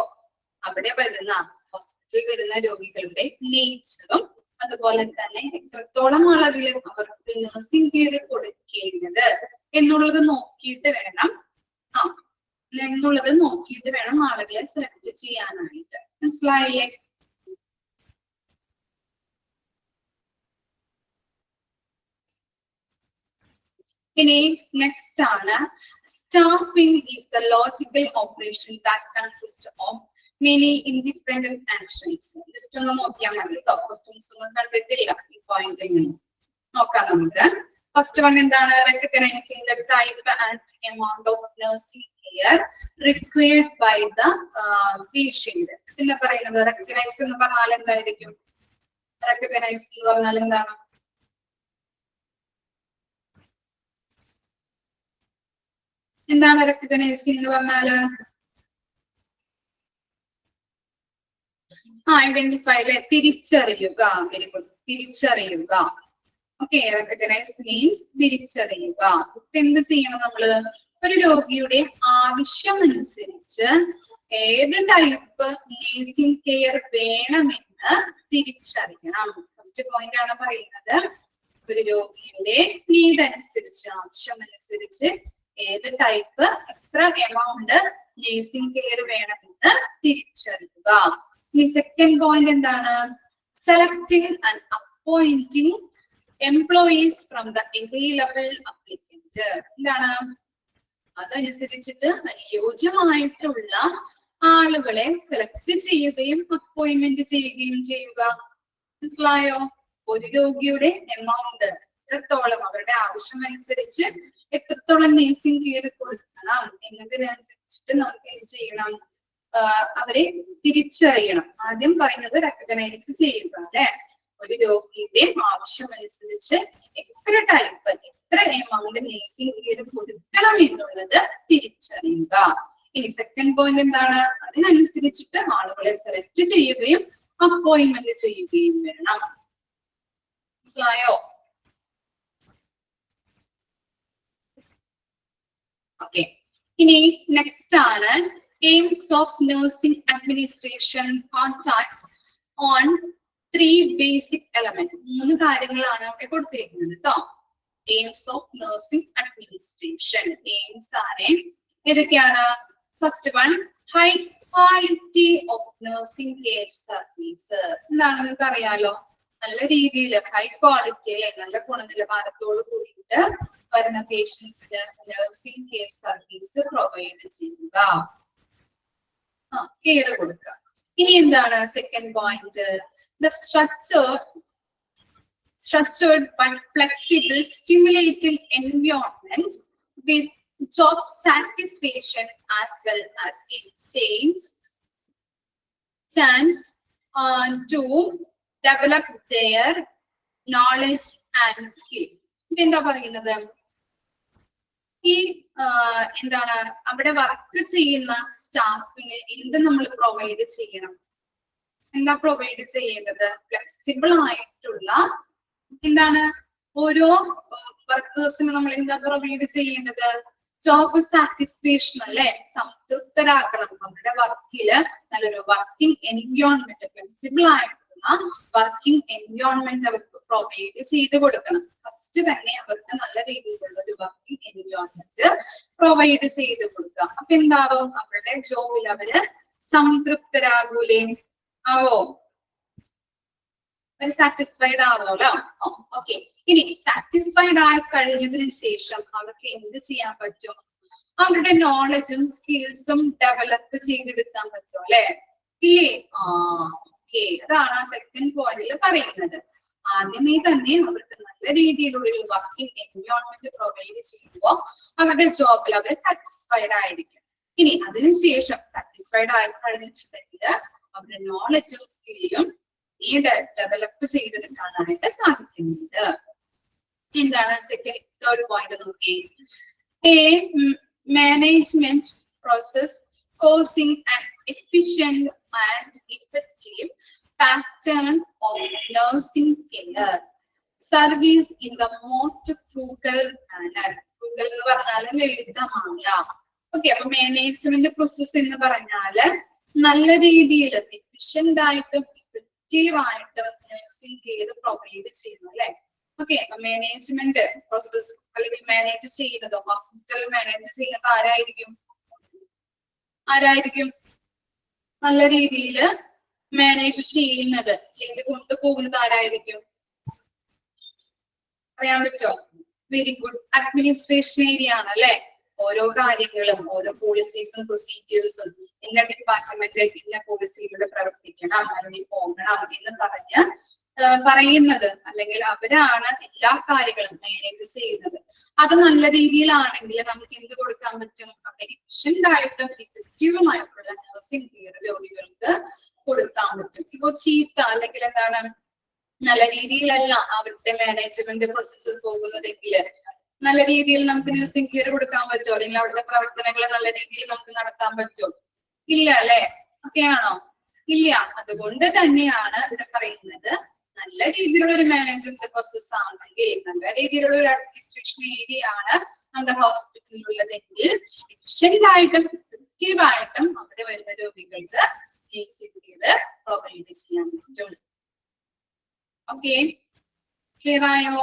അവിടെ വരുന്ന, ഹോസ്പിറ്റലിൽ വരുന്ന രോഗികളുടെ നേച്ചറും അതുപോലെ തന്നെ എത്രത്തോളം അളവിൽ അവർക്ക് നഴ്സിംഗ് കെയർ കൊടുക്കേണ്ടത് എന്നുള്ളത് നോക്കിയിട്ട് വേണം ആളുകളെ സെലക്ട് ചെയ്യാനായിട്ട്. മനസ്സിലായില്ലേ? ഇനി നെക്സ്റ്റ് ആണ്, staffing is the logical operation that consist of many independent actions. Just ഒന്ന് നോക്കിയാൽ മതി കേട്ടോ. ക്വസ്റ്റ്യൻസ് ഒന്നും കണ്ടിട്ടില്ല ഈ പോയിന്റ്. നോക്കാം നമുക്ക്. ഫസ്റ്റ് വൺ എന്താണ്? recognizing the type and amount of nursing care required by the patient. പിന്നെ പറയുന്നത് റെക്കഗ്നൈസ് എന്ന് പറഞ്ഞാൽ എന്തായിരിക്കും? റെക്കഗ്നൈസ് എന്ന് പറഞ്ഞാൽ എന്താണ്? എന്താണ് റെക്കഗ്നൈസിംഗ് എന്ന് പറഞ്ഞാല്? ഐഡന്റിഫൈ അല്ലെ, തിരിച്ചറിയുക. വെരി ഗുഡ്, തിരിച്ചറിയുക. ഓക്കെ, റെക്കഗ്നൈസ് മീൻസ് തിരിച്ചറിയുക. ഇപ്പൊ എന്ത് ചെയ്യണം നമ്മള്? ഒരു രോഗിയുടെ ആവശ്യമനുസരിച്ച് ഏത് ടൈപ്പ് നേഴ്സിംഗ് കെയർ വേണമെന്ന് തിരിച്ചറിയണം. ഫസ്റ്റ് പോയിന്റ് ആണ് പറയുന്നത്. ഒരു രോഗിയുടെ നീഡ് അനുസരിച്ച്, ആവശ്യമനുസരിച്ച് ഏത് ടൈപ്പ്, എത്ര എമൗണ്ട് നേഴ്സിംഗ് കെയർ വേണമെന്ന് തിരിച്ചറിയുക. ഈ സെക്കൻഡ് പോയിന്റ് എന്താണ്? Selecting and appointing employees from the available applicant. എന്താണ്? അതനുസരിച്ചിട്ട് അനുയോജ്യമായിട്ടുള്ള ആളുകളെ സെലക്ട് ചെയ്യുകയും അപ്പോയിന്റ്മെന്റ് ചെയ്യുകയും ചെയ്യുക. മനസ്സിലായോ? ഒരു രോഗിയുടെ എമൗണ്ട് എത്രത്തോളം, അവരുടെ ആവശ്യമനുസരിച്ച് എത്രത്തോളം നേഴ്സിംഗ് കെയർ കൊടുക്കണം എന്നതിനനുസരിച്ചിട്ട് നമുക്ക് എന്ത് ചെയ്യണം? അവരെ തിരിച്ചറിയണം. ആദ്യം പറയുന്നത് റെക്കഗ്നൈസ് ചെയ്യുക അല്ലെ. ഒരു രോഗിയുടെ ആവശ്യമനുസരിച്ച് എത്ര ടൈപ്പ്, എത്ര എമൗണ്ട് നേഴ്സിംഗ് കെയർ കൊടുക്കണം എന്നുള്ളത് തിരിച്ചറിയുക. ഇനി സെക്കൻഡ് പോയിന്റ് എന്താണ്? അതിനനുസരിച്ചിട്ട് ആളുകളെ സെലക്ട് ചെയ്യുകയും അപ്പോയിന്റ്മെന്റ് ചെയ്യുകയും വേണം. മനസ്സിലായോ? ഓക്കെ, ഇനി നെക്സ്റ്റ് ആണ് aims of nursing administration contact on 3 basic elements. 3 കാര്യങ്ങളാണ് അവിടെ കൊടുത്തിരിക്കുന്നത് കേട്ടോ. aims of nursing administration. aims ആണ് ഏതൊക്കെയാണ്? First one, high quality of nursing care service. എന്താണ് നിങ്ങൾക്ക് അറിയാലോ? നല്ല രീതിയിൽ ഹൈ ക്വാളിറ്റി, നല്ല ഗുണനിലവാരത്തോട് കൂടിയിട്ട് വരുന്ന പേഷ്യൻസിന് നഴ്സിംഗ് കെയർ സർവീസ് പ്രൊവൈഡ് ചെയ്യുക, കെയർ കൊടുക്കുക. ഇനി എന്താണ് second point? The structured but flexible, stimulating environment with job satisfaction as well as chance to develop their knowledge and skill. എന്താ പറയുന്നത്? ഈ എന്താണ് അവിടെ വർക്ക് ചെയ്യുന്ന സ്റ്റാഫിന് എന്ത് നമ്മൾ പ്രൊവൈഡ് ചെയ്യണം? എന്താ പ്രൊവൈഡ് ചെയ്യേണ്ടത്? ഫ്ലെക്സിബിൾ ആയിട്ടുള്ള എന്താണ് ഓരോ വർക്കേഴ്സിന് നമ്മൾ എന്താ പ്രൊവൈഡ് ചെയ്യേണ്ടത്? ജോബ് സാറ്റിസ്ഫാക്ഷൻ അല്ലെ, സംതൃപ്തരാക്കണം. അവരുടെ വർക്കില് നല്ലൊരു വർക്കിംഗ് എൻവയോൺമെന്റ്, ഫ്ലെക്സിബിൾ ആയിട്ടുള്ള വർക്കിംഗ് എൻവയോൺമെന്റ് അവർക്ക് പ്രൊവൈഡ് ചെയ്ത് കൊടുക്കണം. ഫസ്റ്റ് തന്നെ അവർക്ക് നല്ല രീതിയിലുള്ള ഒരു വർക്കിംഗ് എൻവയോൺമെന്റ് പ്രൊവൈഡ് ചെയ്ത് കൊടുക്കുക. അപ്പൊ എന്താവും? അവരുടെ ജോബിൽ അവര് സംതൃപ്തരാകൂലേ? ആവോ? അവര് സാറ്റിസ്ഫൈഡ് ആവോലോ? ഓക്കെ. ഇനി സാറ്റിസ്ഫൈഡ് ആയി കഴിഞ്ഞതിന് ശേഷം അവർക്ക് എന്ത് ചെയ്യാൻ പറ്റും? അവരുടെ നോളജും സ്കിൽസും ഡെവലപ്പ് ചെയ്തെടുക്കാൻ പറ്റും അല്ലെ? ഇല്ലേ? ഓക്കെ, അതാണ് ആ സെക്കൻഡ് പോയിന്റിൽ പറയുന്നത്. ആദ്യമേ തന്നെ അവർക്ക് നല്ല രീതിയിലുള്ള ഒരു വർക്കിംഗ് എൻവയോൺമെന്റ് പ്രൊവൈഡ് ചെയ്യുമ്പോൾ അവരുടെ ജോബിൽ അവർ സാറ്റിസ്ഫൈഡ് ആയിരിക്കും. ഇനി അതിനുശേഷം സാറ്റിസ്ഫൈഡ് ആയി കഴിഞ്ഞിട്ടുണ്ടെങ്കിൽ അവരുടെ നോളജും സ്കില്ലും ഡെവലപ്പ് ചെയ്തെടുക്കാനായിട്ട് സാധിക്കുന്നുണ്ട്. എന്താണ് തേർഡ് പോയിന്റ് നോക്കി? A management process causing an efficient and effective pattern of nursing care service in the most frugal manner. Frugal എന്ന് പറഞ്ഞാൽ ലളിതമായ. ഓക്കെ, അപ്പൊ മാനേജ്മെന്റ് പ്രോസസ് എന്ന് പറഞ്ഞാല് നല്ല രീതിയിൽ എഫിഷ്യന്റ് ആയിട്ടും ഇഫക്റ്റീവ് ആയിട്ടും നഴ്സിംഗ് കെയർ പ്രൊവൈഡ് ചെയ്യുന്നു അല്ലെ? ഓക്കെ, അപ്പൊ മാനേജ്മെന്റ് പ്രോസസ് അല്ലെങ്കിൽ മാനേജ് ചെയ്യുന്നത്, ഹോസ്പിറ്റൽ മാനേജ് ചെയ്യുന്നത് ആരായിരിക്കും? നല്ല രീതിയിൽ മാനേജ് ചെയ്യുന്നത്, ചെയ്ത് കൊണ്ടുപോകുന്നത് ആരായിരിക്കും? പറയാൻ പറ്റോ? വെരി ഗുഡ്, അഡ്മിനിസ്ട്രേഷൻ ഏരിയ ആണ് അല്ലെ? ഓരോ കാര്യങ്ങളും, ഓരോ പോളിസീസും പ്രൊസീജിയേഴ്സും ഇന്ന ഡിപ്പാർട്ട്മെന്റ് ഇന്ന പോളിസിയിലൂടെ പ്രവർത്തിക്കണം അല്ലെങ്കിൽ പോകണം എന്ന് പറയുന്നത്, അല്ലെങ്കിൽ അവരാണ് എല്ലാ കാര്യങ്ങളും മാനേജ് ചെയ്യുന്നത്. അത് നല്ല രീതിയിലാണെങ്കിൽ നമുക്ക് എന്ത് കൊടുക്കാൻ പറ്റും? അവിടെ എഫിഷ്യന്റ് ആയിട്ടും എഫക്റ്റീവുമായിട്ടുള്ള നഴ്സിംഗ് കെയർ രോഗികൾക്ക് കൊടുക്കാൻ പറ്റും. ഇപ്പൊ ചീത്ത അല്ലെങ്കിൽ എന്താണ് നല്ല രീതിയിലല്ല അവിടുത്തെ മാനേജ്മെന്റ് പ്രോസസ്സ് പോകുന്നതെങ്കിൽ നല്ല രീതിയിൽ നമുക്ക് നഴ്സിംഗ് കെയർ കൊടുക്കാൻ പറ്റുമോ, അല്ലെങ്കിൽ അവിടുത്തെ പ്രവർത്തനങ്ങൾ നല്ല രീതിയിൽ നമുക്ക് നടത്താൻ പറ്റുമോ? ഇല്ല അല്ലെ? ഒക്കെയാണോ? ഇല്ല. അതുകൊണ്ട് തന്നെയാണ് ഇവിടെ പറയുന്നത് നല്ല രീതിയിലുള്ള ഒരു മാനേജ്മെന്റ് പ്രോസസ് ആണെങ്കിൽ, നല്ല രീതിയിലുള്ള ഒരു അഡ്മിനിസ്ട്രേഷൻ ഏരിയ ആണ് നമ്മുടെ ഹോസ്പിറ്റലിൽ ഉള്ളതെങ്കിൽ എഫിഷ്യന്റ് ആയിട്ടും എഫക്റ്റീവ് ആയിട്ടും അവിടെ വരുന്ന രോഗികൾക്ക് നഴ്സിംഗ് കെയർ പ്രൊവൈഡ് ചെയ്യാൻ പറ്റും. ഓക്കെ, ക്ലിയർ ആയോ?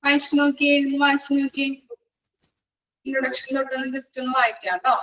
വായിച്ചു നോക്കിയേ, വായിച്ചു നോക്കിയേ. ഇൻട്രൊഡക്ഷൻ തൊട്ടൊന്ന് ജസ്റ്റ് ഒന്ന് വായിക്കാം കേട്ടോ.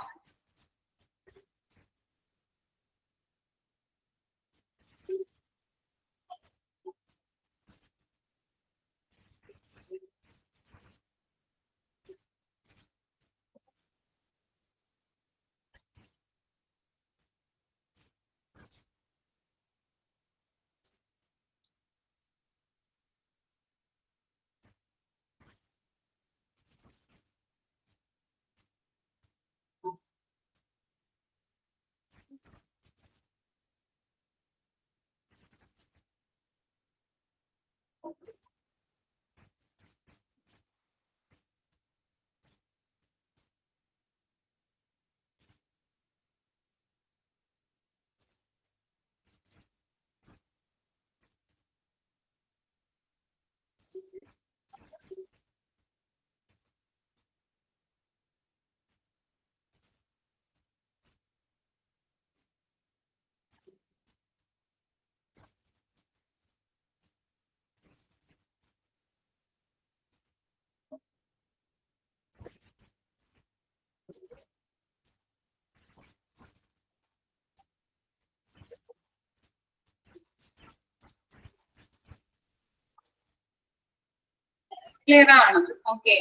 ക്ലിയർ ആണ്? ഓക്കെ,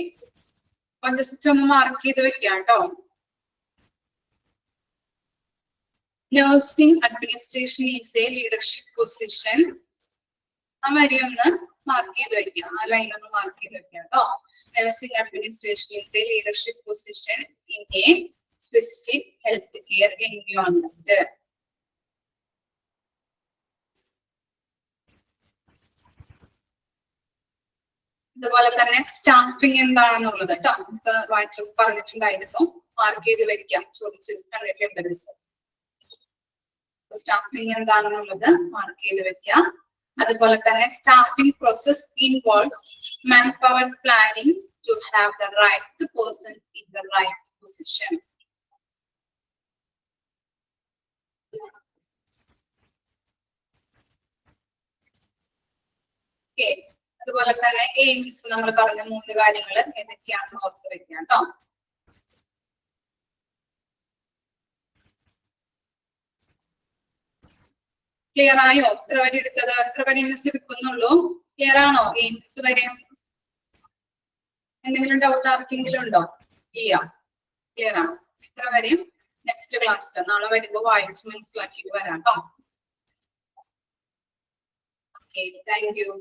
അപ്പൊ ജസ്റ്റ് ഒന്ന് മാർക്ക് ചെയ്ത് വെക്കാം കേട്ടോ. Nursing administration is a leadership position. ആ വരി ഒന്ന് മാർക്ക് ചെയ്ത് വെക്കാം, ആ ലൈൻ ഒന്ന് മാർക്ക് ചെയ്ത് വെക്കാം കേട്ടോ. Nursing administration is a leadership position in a specific healthcare environment. അതുപോലെ തന്നെ സ്റ്റാഫിംഗ് എന്താണെന്നുള്ളത് കേട്ടോ മിസ് വായിച്ചു പറഞ്ഞിട്ടുണ്ടായിരുന്നു. മാർക്ക് ചെയ്ത് വെക്കാം, ചോദിച്ചത് കണ്ടിട്ടുണ്ട് മിസ്. സ്റ്റാഫിംഗ് എന്താണെന്നുള്ളത് മാർക്ക് ചെയ്ത് വെക്കാം. അതുപോലെ തന്നെ staffing process involves manpower planning to have the right person in the right position. Okay, അതുപോലെ തന്നെ എയിംസ് നമ്മൾ പറഞ്ഞ 3 കാര്യങ്ങൾ ഏതൊക്കെയാണെന്ന് ഓർത്ത് വെക്കാം കേട്ടോ. ക്ലിയർ ആയോ? എത്ര വരെ എടുത്തത്? എത്ര വരെ മിസ് എടുക്കുന്നുള്ളൂ? ക്ലിയർ ആണോ? എയിംസ് വരെ എന്തെങ്കിലും ഡൗട്ട് ആർക്കെങ്കിലും ഉണ്ടോ? ഇല്ല, ക്ലിയർ ആണ്. എത്ര വരെയും നെക്സ്റ്റ് ക്ലാസ്സിൽ നാളെ വരുമ്പോ വായിച്ച് മനസ്സിലാക്കിയിട്ട് വരാം കേട്ടോ. Okay, thank you.